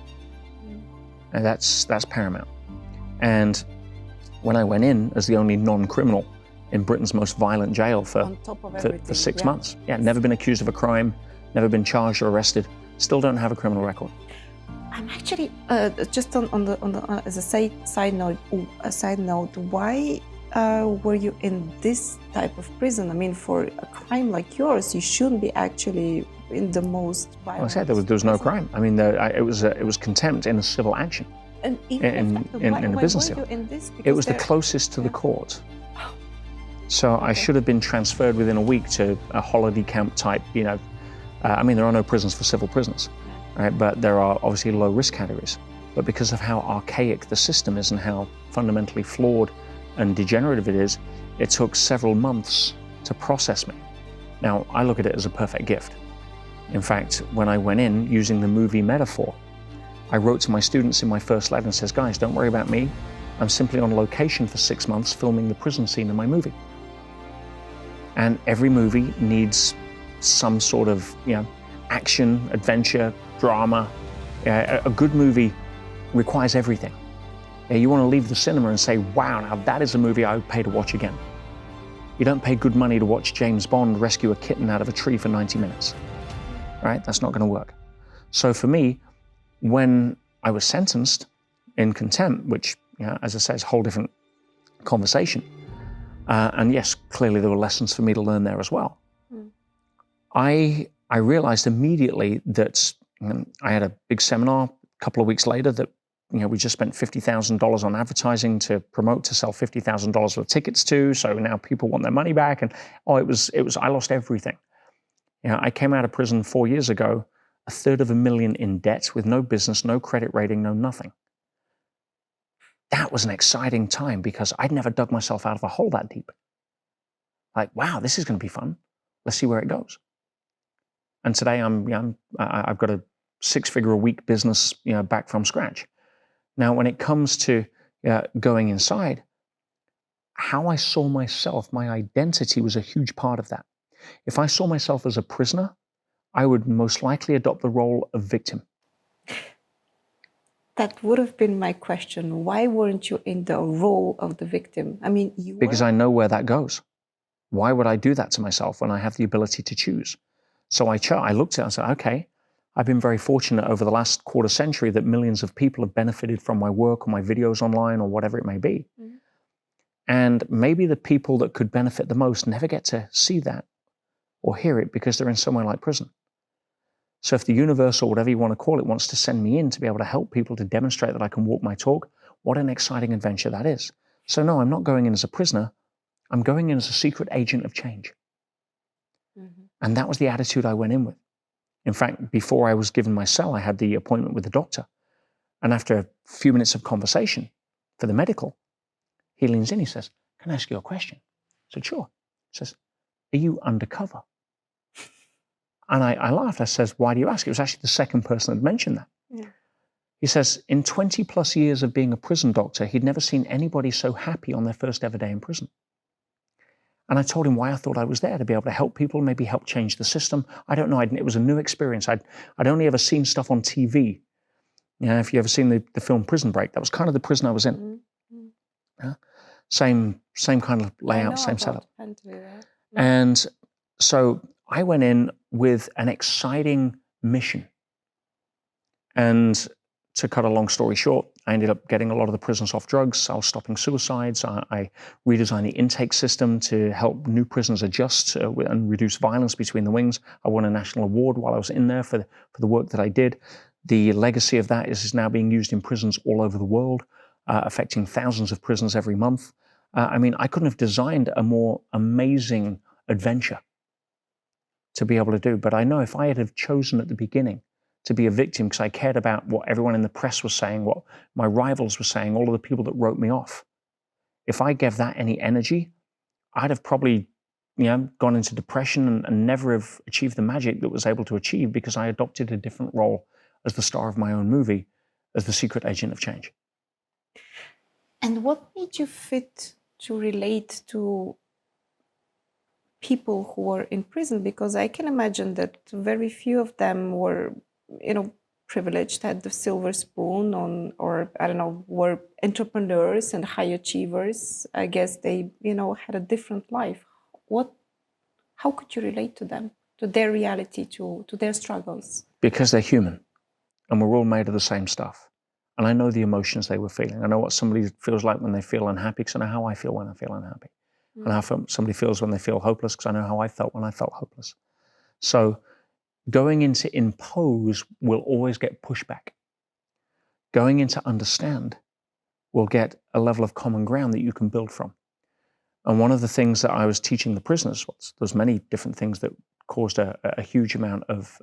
And that's paramount. And when I went in as the only non-criminal in Britain's most violent jail for 6 months. Yeah, never been accused of a crime, never been charged or arrested, still don't have a criminal record. I'm actually just on the as a side note, why were you in this type of prison? I mean, for a crime like yours, you shouldn't be actually in the most violent. Well, I said there was no crime. I mean, it was contempt in a civil action. And even in a business deal. It was the closest to the court. So I should have been transferred within a week to a holiday camp type, I mean, there are no prisons for civil prisoners, right? But there are obviously low risk categories. But because of how archaic the system is and how fundamentally flawed and degenerative it is, it took several months to process me. Now, I look at it as a perfect gift. In fact, when I went in using the movie metaphor, I wrote to my students in my first letter and says, guys, don't worry about me. I'm simply on location for 6 months filming the prison scene in my movie. And every movie needs some sort of, action, adventure, drama. A good movie requires everything. You want to leave the cinema and say, wow, now that is a movie I would pay to watch again. You don't pay good money to watch James Bond rescue a kitten out of a tree for 90 minutes, right? That's not going to work. So for me, when I was sentenced in contempt, which, as I say, is a whole different conversation, and yes, clearly there were lessons for me to learn there as well. I realized immediately that I had a big seminar a couple of weeks later that we just spent $50,000 on advertising to promote, to sell $50,000 worth of tickets to. So now people want their money back, and I lost everything. I came out of prison 4 years ago, $250,000 in debt with no business, no credit rating, no nothing. That was an exciting time because I'd never dug myself out of a hole that deep. Like, wow, this is going to be fun. Let's see where it goes. And today I've got a 6-figure-a-week business, back from scratch. Now, when it comes to going inside, how I saw myself, my identity was a huge part of that. If I saw myself as a prisoner, I would most likely adopt the role of victim. That would have been my question. Why weren't you in the role of the victim? I mean, because I know where that goes. Why would I do that to myself when I have the ability to choose? So I looked at it and said, okay, I've been very fortunate over the last quarter century that millions of people have benefited from my work or my videos online or whatever it may be. And maybe the people that could benefit the most never get to see that or hear it because they're in somewhere like prison. So if the universe, or whatever you want to call it, wants to send me in to be able to help people to demonstrate that I can walk my talk, what an exciting adventure that is. So no, I'm not going in as a prisoner. I'm going in as a secret agent of change. And that was the attitude I went in with. In fact, before I was given my cell, I had the appointment with the doctor. And after a few minutes of conversation for the medical, he leans in, he says, can I ask you a question? I said, sure. He says, are you undercover? And I laughed. I says, why do you ask? It was actually the second person that mentioned that. He says, in 20 plus years of being a prison doctor, he'd never seen anybody so happy on their first ever day in prison. And I told him why I thought I was there, to be able to help people, maybe help change the system. I don't know. It was a new experience. I'd only ever seen stuff on TV. If you ever seen the film Prison Break, that was kind of the prison I was in. Same kind of layout, same setup. And so I went in with an exciting mission. And to cut a long story short, I ended up getting a lot of the prisoners off drugs. I was stopping suicides. I redesigned the intake system to help new prisoners adjust and reduce violence between the wings. I won a national award while I was in there for the work that I did. The legacy of that is now being used in prisons all over the world, affecting thousands of prisoners every month. I mean, I couldn't have designed a more amazing adventure to be able to do. But I know if I had have chosen at the beginning to be a victim because I cared about what everyone in the press was saying, what my rivals were saying, all of the people that wrote me off, if I gave that any energy, I'd have probably gone into depression and never have achieved the magic that was able to achieve because I adopted a different role as the star of my own movie, as the secret agent of change. And what made you fit to relate to people who were in prison? Because I can imagine that very few of them were, privileged, had the silver spoon or I don't know, were entrepreneurs and high achievers. I guess they, had a different life. How could you relate to them, to their reality, to their struggles? Because they're human and we're all made of the same stuff. And I know the emotions they were feeling. I know what somebody feels like when they feel unhappy because I know how I feel when I feel unhappy. And how somebody feels when they feel hopeless because I know how I felt when I felt hopeless. So going into impose will always get pushback. Going into understand will get a level of common ground that you can build from. And one of the things that I was teaching the prisoners was there's many different things that caused a huge amount of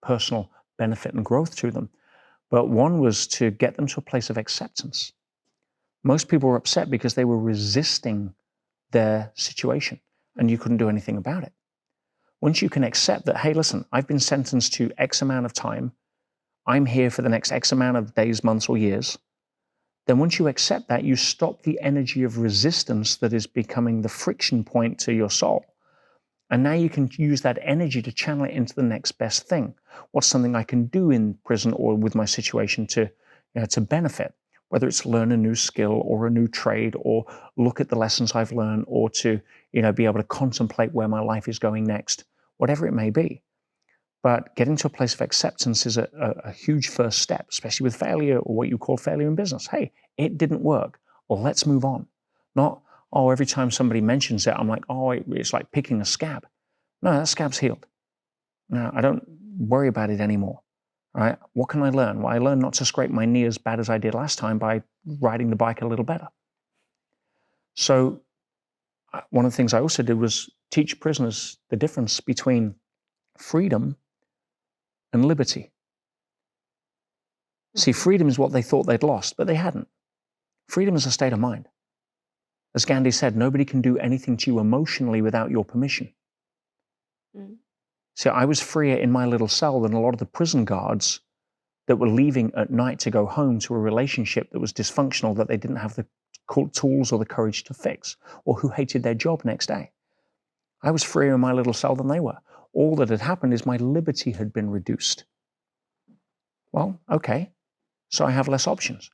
personal benefit and growth to them. But one was to get them to a place of acceptance. Most people were upset because they were resisting their situation and you couldn't do anything about it. Once you can accept that, hey, listen, I've been sentenced to X amount of time, I'm here for the next X amount of days, months, or years, then once you accept that, you stop the energy of resistance that is becoming the friction point to your soul. And now you can use that energy to channel it into the next best thing. What's something I can do in prison or with my situation to benefit? Whether it's learn a new skill or a new trade or look at the lessons I've learned or to be able to contemplate where my life is going next, whatever it may be. But getting to a place of acceptance is a huge first step, especially with failure or what you call failure in business. Hey, it didn't work. Well, let's move on. Not, every time somebody mentions it, I'm like, it's like picking a scab. No, that scab's healed. No, I don't worry about it anymore. All right, what can I learn? Well, I learned not to scrape my knee as bad as I did last time by riding the bike a little better. So one of the things I also did was teach prisoners the difference between freedom and liberty. See, freedom is what they thought they'd lost, but they hadn't. Freedom is a state of mind. As Gandhi said, nobody can do anything to you emotionally without your permission. See, I was freer in my little cell than a lot of the prison guards that were leaving at night to go home to a relationship that was dysfunctional, that they didn't have the tools or the courage to fix, or who hated their job next day. I was freer in my little cell than they were. All that had happened is my liberty had been reduced. Well, okay, so I have less options.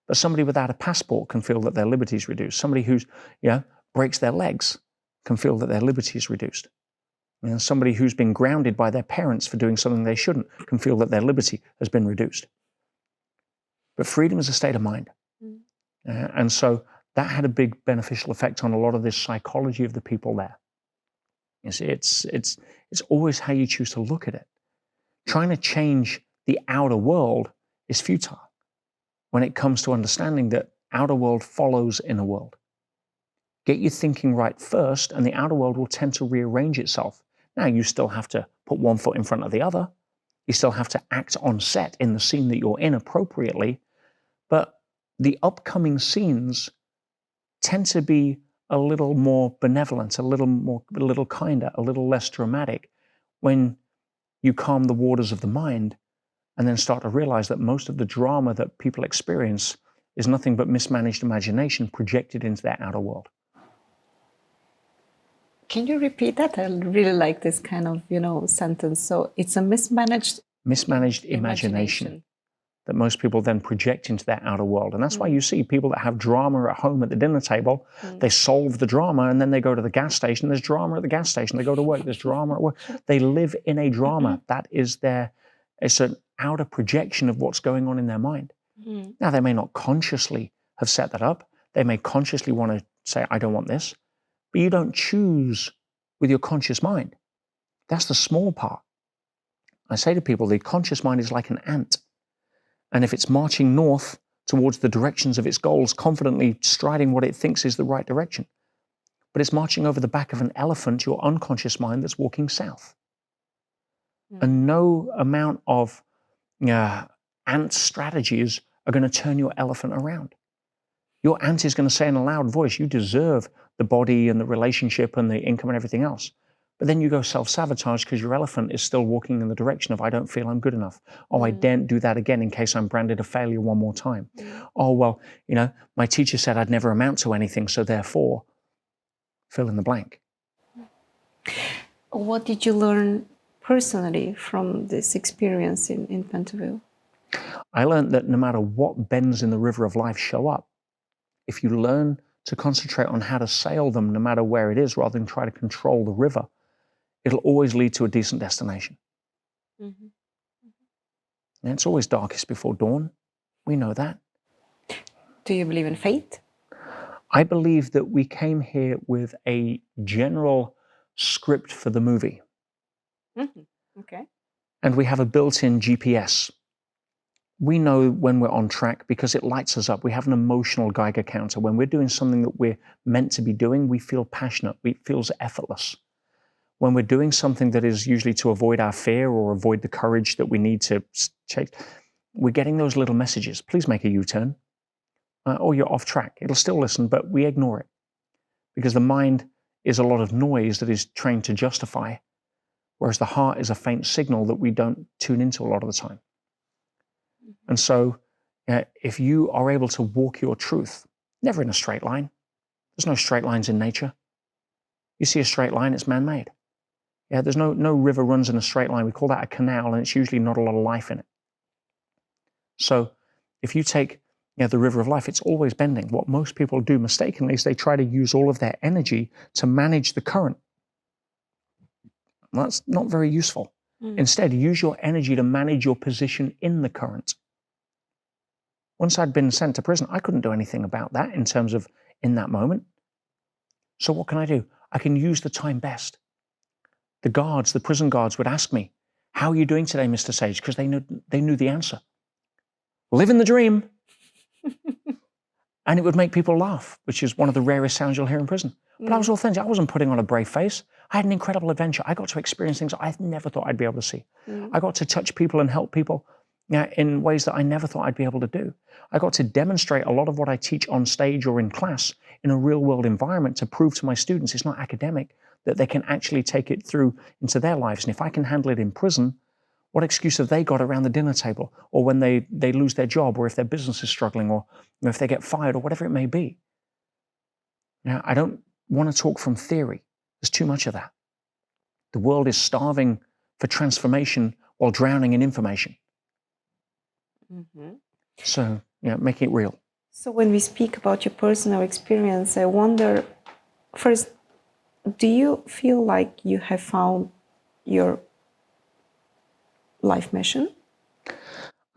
But somebody without a passport can feel that their liberty is reduced. Somebody who's, breaks their legs can feel that their liberty is reduced. Somebody who's been grounded by their parents for doing something they shouldn't can feel that their liberty has been reduced. But freedom is a state of mind. And so that had a big beneficial effect on a lot of this psychology of the people there. You see, it's always how you choose to look at it. Trying to change the outer world is futile when it comes to understanding that outer world follows inner world. Get your thinking right first, and the outer world will tend to rearrange itself. Now, you still have to put one foot in front of the other. You still have to act on set in the scene that you're in appropriately. But the upcoming scenes tend to be a little more benevolent, a little kinder, a little less dramatic when you calm the waters of the mind and then start to realize that most of the drama that people experience is nothing but mismanaged imagination projected into their outer world. Can you repeat that? I really like this kind of, sentence. So it's a mismanaged imagination that most people then project into their outer world. And that's why you see people that have drama at home at the dinner table, they solve the drama and then they go to the gas station, there's drama at the gas station, they go to work, there's drama at work. They live in a drama. That is it's an outer projection of what's going on in their mind. Now, they may not consciously have set that up. They may consciously want to say, I don't want this. But you don't choose with your conscious mind. That's the small part. I say to people, the conscious mind is like an ant. And if it's marching north towards the directions of its goals, confidently striding what it thinks is the right direction, but it's marching over the back of an elephant, your unconscious mind, that's walking south. And no amount of ant strategies are going to turn your elephant around. Your ant is going to say in a loud voice, you deserve the body and the relationship and the income and everything else. But then you go self-sabotage because your elephant is still walking in the direction of, I don't feel I'm good enough. Oh, I daren't do that again in case I'm branded a failure one more time. Oh, well, my teacher said I'd never amount to anything, so therefore, fill in the blank. What did you learn personally from this experience in Pentonville? I learned that no matter what bends in the river of life show up, if you learn to concentrate on how to sail them, no matter where it is, rather than try to control the river, it'll always lead to a decent destination. And it's always darkest before dawn. We know that. Do you believe in fate? I believe that we came here with a general script for the movie. Okay. And we have a built-in GPS. We know when we're on track because it lights us up. We have an emotional Geiger counter. When we're doing something that we're meant to be doing, we feel passionate. It feels effortless. When we're doing something that is usually to avoid our fear or avoid the courage that we need to take, we're getting those little messages. Please make a U-turn. Or you're off track. It'll still listen, but we ignore it. Because the mind is a lot of noise that is trained to justify, whereas the heart is a faint signal that we don't tune into a lot of the time. And so if you are able to walk your truth, never in a straight line. There's no straight lines in nature. You see a straight line, it's man-made. There's no river runs in a straight line. We call that a canal, and it's usually not a lot of life in it. So if you take the river of life, it's always bending. What most people do mistakenly is they try to use all of their energy to manage the current. That's not very useful. Instead, use your energy to manage your position in the current. Once I'd been sent to prison, I couldn't do anything about that in terms of in that moment. So what can I do? I can use the time best. The prison guards would ask me, how are you doing today, Mr. Sage? Because they knew the answer. Living the dream. And it would make people laugh, which is one of the rarest sounds you'll hear in prison. But I was authentic. I wasn't putting on a brave face. I had an incredible adventure. I got to experience things I never thought I'd be able to see. I got to touch people and help people in ways that I never thought I'd be able to do. I got to demonstrate a lot of what I teach on stage or in class in a real-world environment to prove to my students it's not academic, that they can actually take it through into their lives. And if I can handle it in prison, what excuse have they got around the dinner table, or when they lose their job, or if their business is struggling, or if they get fired, or whatever it may be? Now, I don't want to talk from theory. There's too much of that. The world is starving for transformation while drowning in information. So, making it real. So when we speak about your personal experience, I wonder, first, do you feel like you have found your life mission?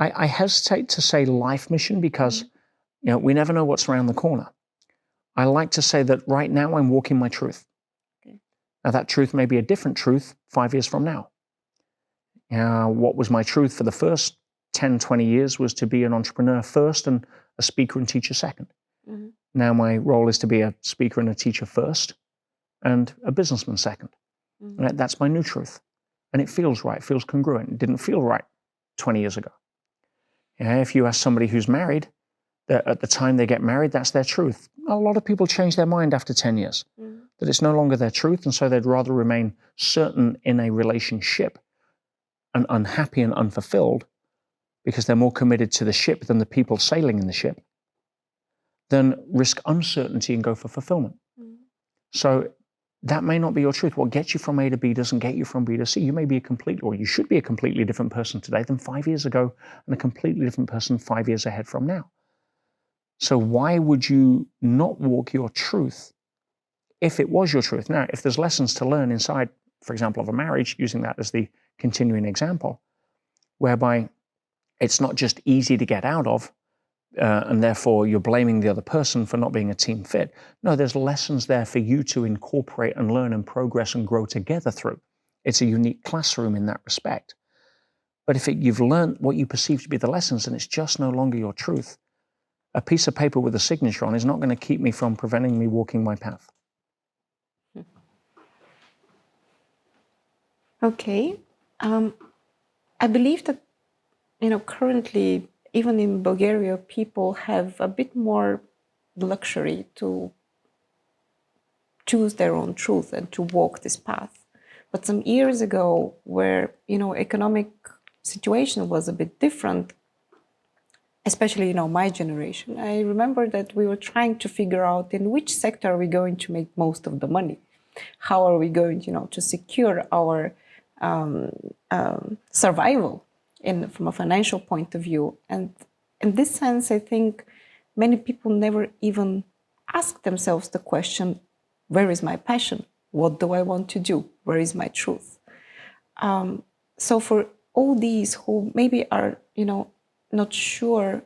I hesitate to say life mission because we never know what's around the corner. I like to say that right now I'm walking my truth. Now that truth may be a different truth 5 years from now. What was my truth for the first 10, 20 years was to be an entrepreneur first and a speaker and teacher second. Now my role is to be a speaker and a teacher first and a businessman second. That's my new truth. And it feels right, feels congruent. It didn't feel right 20 years ago. If you ask somebody who's married, that at the time they get married, that's their truth. A lot of people change their mind after 10 years, that it's no longer their truth, and so they'd rather remain certain in a relationship and unhappy and unfulfilled because they're more committed to the ship than the people sailing in the ship, than risk uncertainty and go for fulfillment. So that may not be your truth. What gets you from A to B doesn't get you from B to C. You may be you should be a completely different person today than 5 years ago, and a completely different person 5 years ahead from now. So why would you not walk your truth if it was your truth? Now, if there's lessons to learn inside, for example, of a marriage, using that as the continuing example, whereby it's not just easy to get out of, and therefore you're blaming the other person for not being a team fit. No, there's lessons there for you to incorporate and learn and progress and grow together through. It's a unique classroom in that respect. But if you've learned what you perceive to be the lessons and it's just no longer your truth, a piece of paper with a signature on is not going to keep me from preventing me walking my path. Okay. I believe that, currently, even in Bulgaria, people have a bit more luxury to choose their own truth and to walk this path. But some years ago, where, economic situation was a bit different, especially, my generation, I remember that we were trying to figure out in which sector are we going to make most of the money? How are we going, to secure our survival from a financial point of view? And in this sense, I think many people never even ask themselves the question, where is my passion? What do I want to do? Where is my truth? So for all these who maybe are, not sure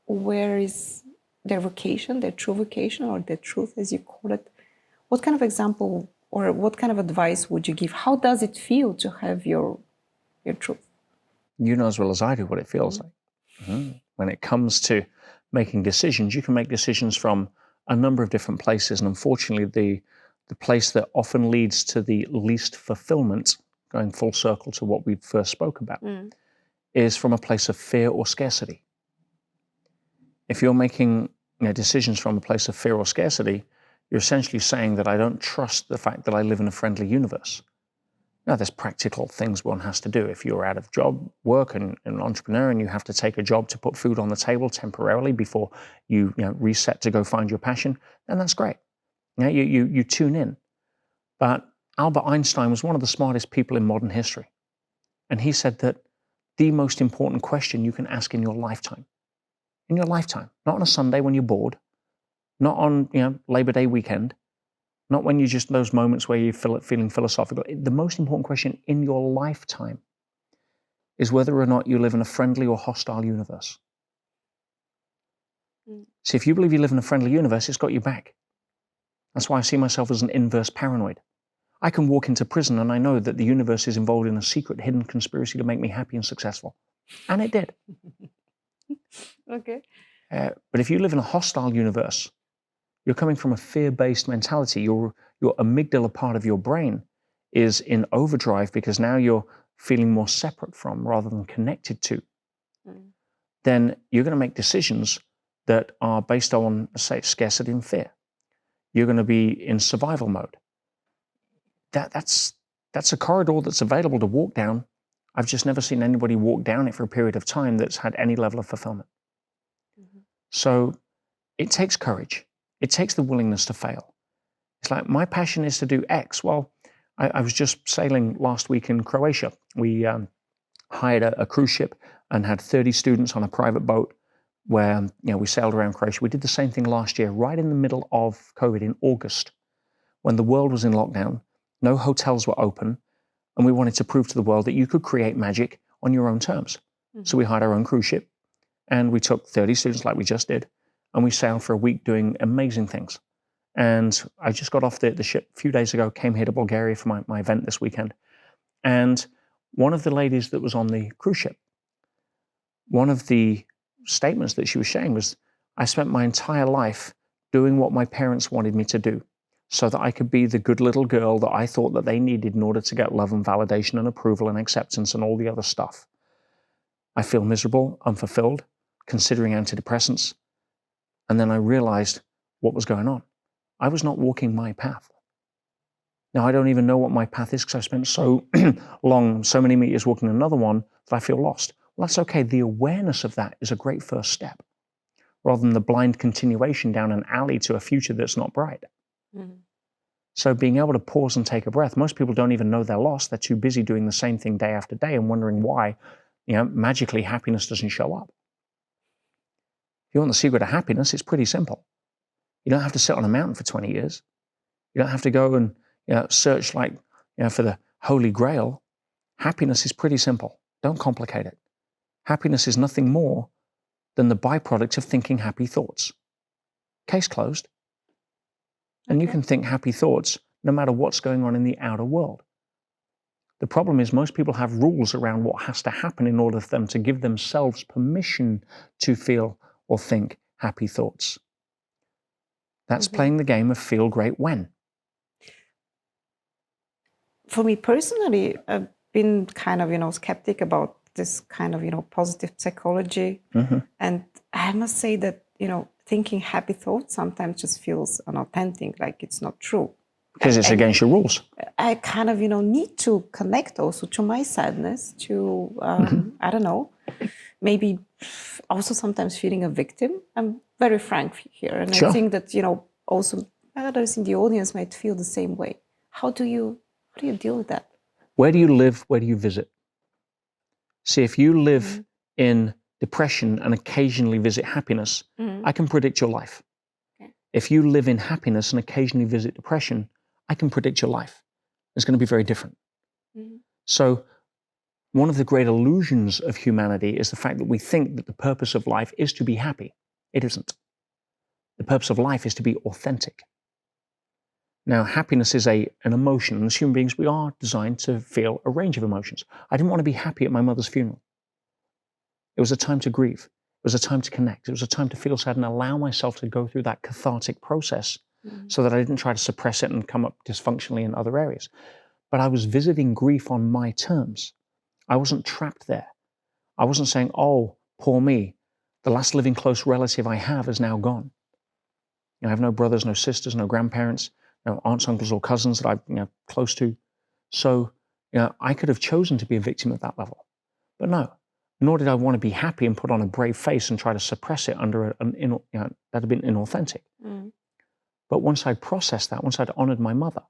where is their vocation, their true vocation, or their truth, as you call it, what kind of example or what kind of advice would you give? How does it feel to have your truth? You know as well as I do what it feels like. When it comes to making decisions, you can make decisions from a number of different places. And unfortunately, the place that often leads to the least fulfillment, going full circle to what we first spoke about, is from a place of fear or scarcity. If you're making decisions from a place of fear or scarcity, you're essentially saying that I don't trust the fact that I live in a friendly universe. Now, there's practical things one has to do. If you're out of work and an entrepreneur and you have to take a job to put food on the table temporarily before you reset to go find your passion, then that's great. You tune in. But Albert Einstein was one of the smartest people in modern history. And he said that the most important question you can ask in your lifetime, not on a Sunday when you're bored, not on Labor Day weekend, not when you just those moments where you feel feeling philosophical. The most important question in your lifetime is whether or not you live in a friendly or hostile universe. So if you believe you live in a friendly universe, it's got your back. That's why I see myself as an inverse paranoid. I can walk into prison and I know that the universe is involved in a secret, hidden conspiracy to make me happy and successful. And it did. Okay. But if you live in a hostile universe, you're coming from a fear-based mentality. Your amygdala part of your brain is in overdrive because now you're feeling more separate from rather than connected to. Then you're going to make decisions that are based on, say, scarcity and fear. You're going to be in survival mode. That's a corridor that's available to walk down. I've just never seen anybody walk down it for a period of time that's had any level of fulfillment. So it takes courage. It takes the willingness to fail. It's like, my passion is to do X. Well, I was just sailing last week in Croatia. We hired a cruise ship and had 30 students on a private boat where we sailed around Croatia. We did the same thing last year, right in the middle of COVID in August, when the world was in lockdown, no hotels were open, and we wanted to prove to the world that you could create magic on your own terms. So we hired our own cruise ship, and we took 30 students like we just did, and we sailed for a week doing amazing things. And I just got off the ship a few days ago, came here to Bulgaria for my event this weekend. And one of the ladies that was on the cruise ship, one of the statements that she was sharing was, I spent my entire life doing what my parents wanted me to do so that I could be the good little girl that I thought that they needed in order to get love and validation and approval and acceptance and all the other stuff. I feel miserable, unfulfilled, considering antidepressants. And then I realized what was going on. I was not walking my path. Now, I don't even know what my path is because I spent so long, so many meters walking another one that I feel lost. Well, that's okay. The awareness of that is a great first step, rather than the blind continuation down an alley to a future that's not bright. So being able to pause and take a breath, most people don't even know they're lost. They're too busy doing the same thing day after day and wondering why, magically happiness doesn't show up. If you want the secret of happiness, it's pretty simple. You don't have to sit on a mountain for 20 years. You don't have to go and search for the Holy Grail. Happiness is pretty simple. Don't complicate it. Happiness is nothing more than the byproduct of thinking happy thoughts. Case closed. And you can think happy thoughts no matter what's going on in the outer world. The problem is most people have rules around what has to happen in order for them to give themselves permission to feel or think happy thoughts. That's playing the game of feel great when. For me personally, I've been kind of, skeptic about this kind of, positive psychology. And I must say that, thinking happy thoughts sometimes just feels unauthentic, like it's not true. Because it's against your rules. I kind of, need to connect also to my sadness, to, I don't know, maybe also sometimes feeling a victim. I'm very frank here. And Sure. I think that, also others in the audience might feel the same way. How do you deal with that? Where do you live? Where do you visit? See, if you live in depression and occasionally visit happiness, I can predict your life. Okay. If you live in happiness and occasionally visit depression, I can predict your life. It's going to be very different. So one of the great illusions of humanity is the fact that we think that the purpose of life is to be happy. It isn't. The purpose of life is to be authentic. Now, happiness is an emotion, and as human beings, we are designed to feel a range of emotions. I didn't want to be happy at my mother's funeral. It was a time to grieve. It was a time to connect. It was a time to feel sad and allow myself to go through that cathartic process so that I didn't try to suppress it and come up dysfunctionally in other areas. But I was visiting grief on my terms. I wasn't trapped there. I wasn't saying, oh, poor me, the last living close relative I have is now gone. I have no brothers, no sisters, no grandparents, no aunts, uncles, or cousins that I'm close to. So I could have chosen to be a victim at that level. But no, nor did I want to be happy and put on a brave face and try to suppress it under that had been inauthentic. But once I'd processed that, once I'd honored my mother,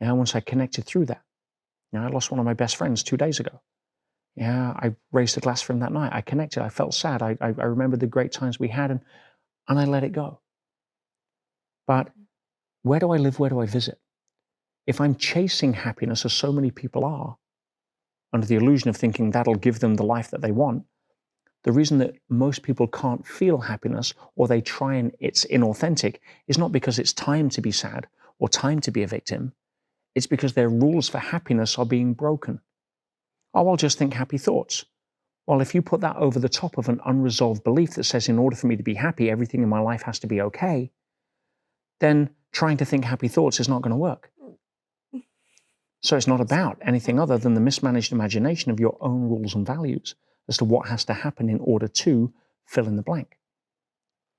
once I connected through that, I lost one of my best friends 2 days ago. I raised a glass for him that night. I connected. I felt sad. I remembered the great times we had, and I let it go. But where do I live? Where do I visit? If I'm chasing happiness, as so many people are, under the illusion of thinking that'll give them the life that they want, the reason that most people can't feel happiness, or they try and it's inauthentic, is not because it's time to be sad or time to be a victim. It's because their rules for happiness are being broken. Oh, I'll just think happy thoughts. Well, if you put that over the top of an unresolved belief that says in order for me to be happy, everything in my life has to be okay, then trying to think happy thoughts is not going to work. So it's not about anything other than the mismanaged imagination of your own rules and values as to what has to happen in order to fill in the blank.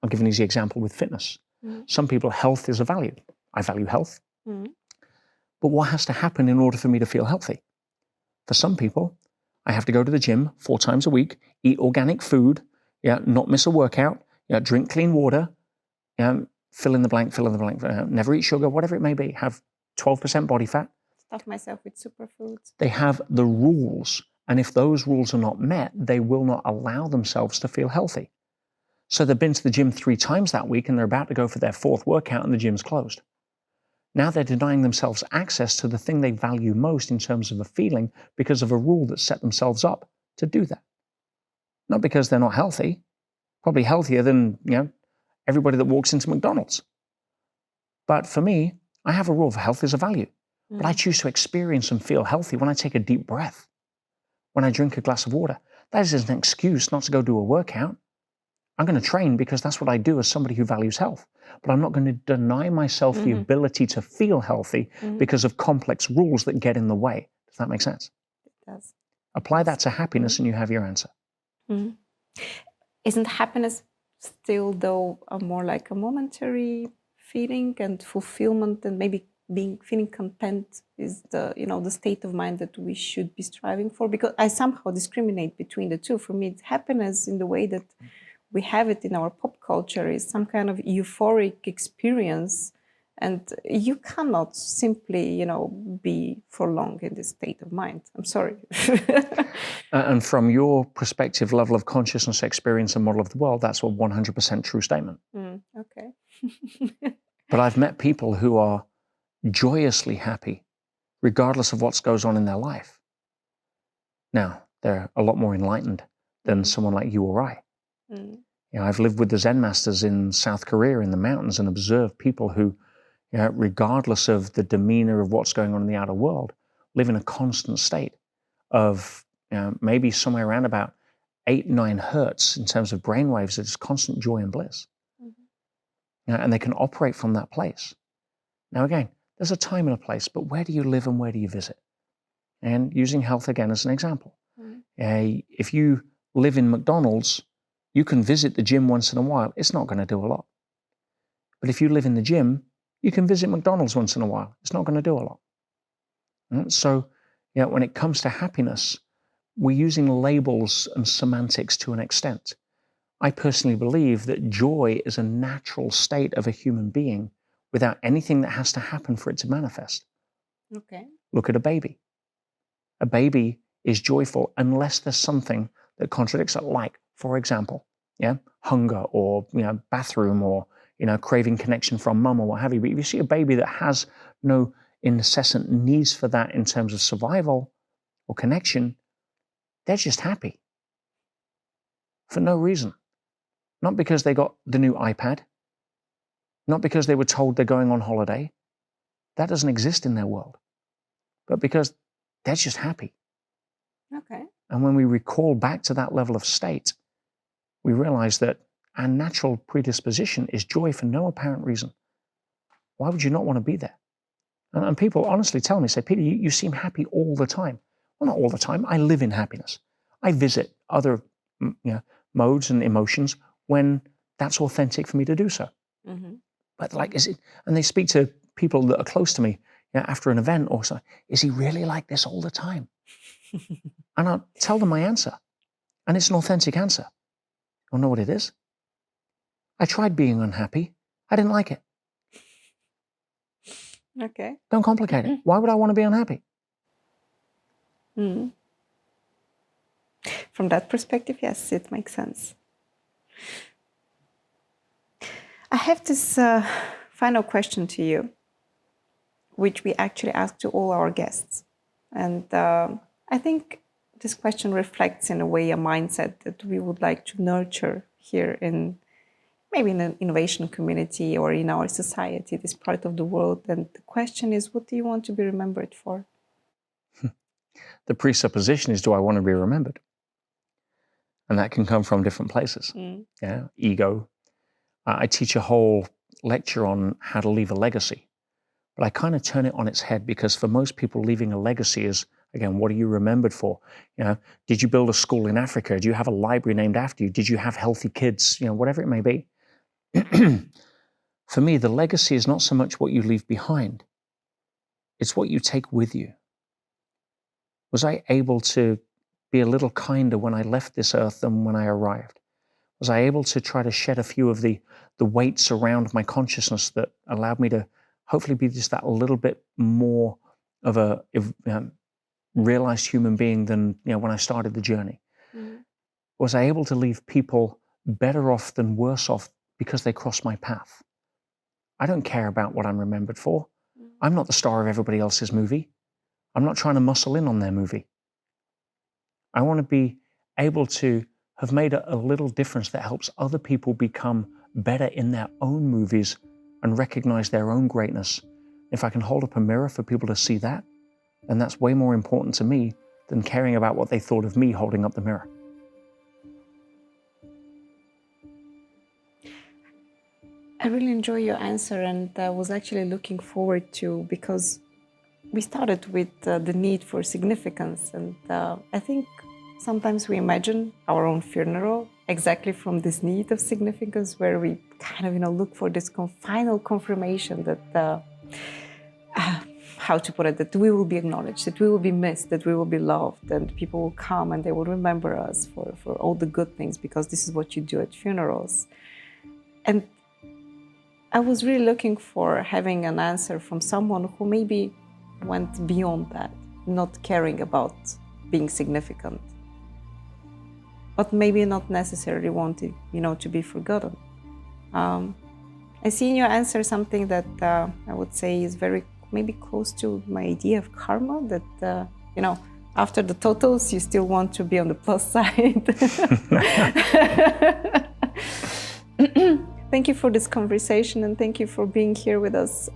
I'll give an easy example with fitness. Some people, health is a value. I value health. But what has to happen in order for me to feel healthy? For some people, I have to go to the gym 4 times a week, eat organic food, not miss a workout, drink clean water, fill in the blank, never eat sugar, whatever it may be, have 12% body fat. Stuff myself with superfoods. They have the rules, and if those rules are not met, they will not allow themselves to feel healthy. So they've been to the gym 3 times that week, and they're about to go for their 4th workout, and the gym's closed. Now they're denying themselves access to the thing they value most in terms of a feeling because of a rule that set themselves up to do that. Not because they're not healthy, probably healthier than everybody that walks into McDonald's. But for me, I have a rule for health is a value. But I choose to experience and feel healthy when I take a deep breath, when I drink a glass of water. That is an excuse not to go do a workout. I'm going to train because that's what I do as somebody who values health. But I'm not going to deny myself the ability to feel healthy because of complex rules that get in the way. Does that make sense? It does. Apply that to happiness and you have your answer. Isn't happiness still, though, more like a momentary feeling and fulfillment, and maybe feeling content is the state of mind that we should be striving for? Because I somehow discriminate between the two. For me, it's happiness in the way that we have it in our pop culture is some kind of euphoric experience, and you cannot simply, be for long in this state of mind. I'm sorry. And from your perspective, level of consciousness, experience, and model of the world, that's a 100% true statement. Okay. But I've met people who are joyously happy, regardless of what goes on in their life. Now, they're a lot more enlightened than someone like you or I. I've lived with the Zen masters in South Korea in the mountains and observed people who, regardless of the demeanor of what's going on in the outer world, live in a constant state of maybe somewhere around about 8-9 hertz in terms of brain waves. It's constant joy and bliss. And they can operate from that place. Now again, there's a time and a place, but where do you live and where do you visit? And using health again as an example. If you live in McDonald's, you can visit the gym once in a while. It's not going to do a lot. But if you live in the gym, you can visit McDonald's once in a while. It's not going to do a lot. So, when it comes to happiness, we're using labels and semantics to an extent. I personally believe that joy is a natural state of a human being without anything that has to happen for it to manifest. Okay. Look at a baby. A baby is joyful unless there's something that contradicts it, like, for example, hunger or bathroom or craving connection from mum or what have you. But if you see a baby that has no incessant needs for that in terms of survival or connection, they're just happy for no reason. Not because they got the new iPad, not because they were told they're going on holiday. That doesn't exist in their world. But because they're just happy. Okay. And when we recall back to that level of state, we realize that our natural predisposition is joy for no apparent reason. Why would you not want to be there? And people honestly tell me, say, Peter, you seem happy all the time. Well, not all the time. I live in happiness. I visit other modes and emotions when that's authentic for me to do so. But is it? And they speak to people that are close to me after an event or so. Is he really like this all the time? And I'll tell them my answer. And it's an authentic answer. You know what it is? I tried being unhappy. I didn't like it. Okay. Don't complicate it. Why would I want to be unhappy? From that perspective, yes, it makes sense. I have this final question to you, which we actually ask to all our guests. And I think this question reflects in a way a mindset that we would like to nurture here in maybe in an innovation community or in our society, this part of the world. And the question is, what do you want to be remembered for? The presupposition is, do I want to be remembered? And that can come from different places. Ego. I teach a whole lecture on how to leave a legacy, but I kind of turn it on its head, because for most people, leaving a legacy is, again, what are you remembered for? Did you build a school in Africa? Do you have a library named after you? Did you have healthy kids? Whatever it may be. For me, the legacy is not so much what you leave behind. It's what you take with you. Was I able to be a little kinder when I left this earth than when I arrived? Was I able to try to shed a few of the weights around my consciousness that allowed me to hopefully be just that little bit more of a realized human being than when I started the journey? Was I able to leave people better off than worse off because they crossed my path? I don't care about what I'm remembered for. I'm not the star of everybody else's movie. I'm not trying to muscle in on their movie. I want to be able to have made a little difference that helps other people become better in their own movies and recognize their own greatness. If I can hold up a mirror for people to see that, then that's way more important to me than caring about what they thought of me holding up the mirror. I really enjoy your answer, and I was actually looking forward to, because we started with the need for significance, and I think sometimes we imagine our own funeral exactly from this need of significance, where we kind of look for this final confirmation that how to put it, that we will be acknowledged, that we will be missed, that we will be loved, and people will come and they will remember us for all the good things, because this is what you do at funerals. And I was really looking for having an answer from someone who maybe went beyond that, not caring about being significant, but maybe not necessarily wanting, to be forgotten. I see in your answer something that I would say is very maybe close to my idea of karma, that, after the totals, you still want to be on the plus side. Thank you for this conversation, and thank you for being here with us.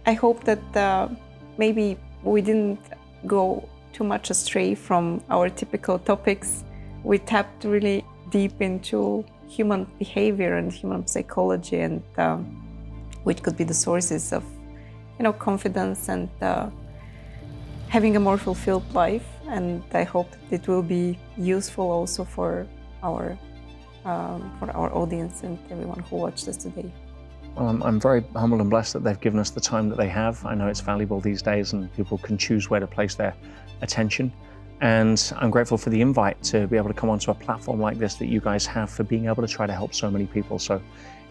I hope that maybe we didn't go too much astray from our typical topics. We tapped really deep into human behavior and human psychology, and which could be the sources of, confidence and having a more fulfilled life. And I hope that it will be useful also for our audience and everyone who watched us today. Well, I'm very humbled and blessed that they've given us the time that they have. I know it's valuable these days and people can choose where to place their attention. And I'm grateful for the invite to be able to come onto a platform like this that you guys have, for being able to try to help so many people. So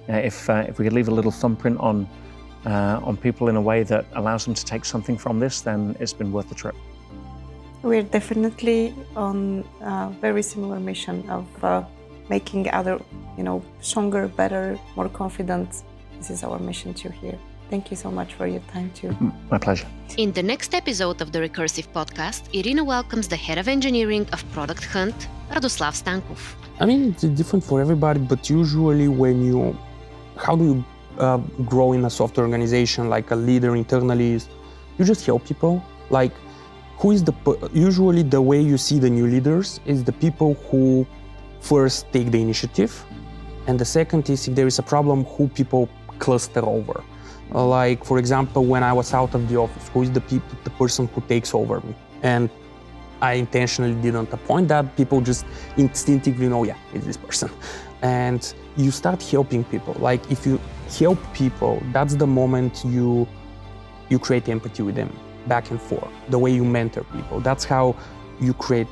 if we could leave a little thumbprint on people in a way that allows them to take something from this, then it's been worth the trip. We're definitely on a very similar mission of making other, stronger, better, more confident. This is our mission too here. Thank you so much for your time too. My pleasure. In the next episode of the Recursive podcast, Irina welcomes the head of engineering of Product Hunt, Radoslav Stankov. I mean, it's different for everybody, but usually how do you grow in a software organization, like a leader internally, is you just help people. Like, usually the way you see the new leaders is the people who first take the initiative, and the second is, if there is a problem, who people cluster over. Like, for example, when I was out of the office, who is the person who takes over me? And I intentionally didn't appoint that. People just instinctively know, yeah, it's this person. And you start helping people. Like, if you help people, that's the moment you create empathy with them, back and forth. The way you mentor people, that's how you create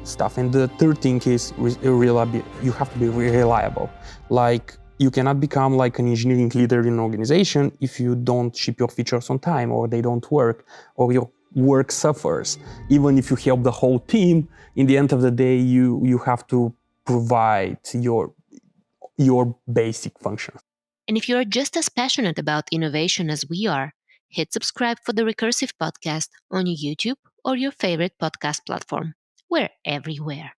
stuff. And the third thing is you have to be reliable. Like, you cannot become like an engineering leader in an organization if you don't ship your features on time, or they don't work, or your work suffers. Even if you help the whole team, in the end of the day, you have to provide your basic functions. And if you're just as passionate about innovation as we are, hit subscribe for the Recursive podcast on YouTube or your favorite podcast platform. We're everywhere.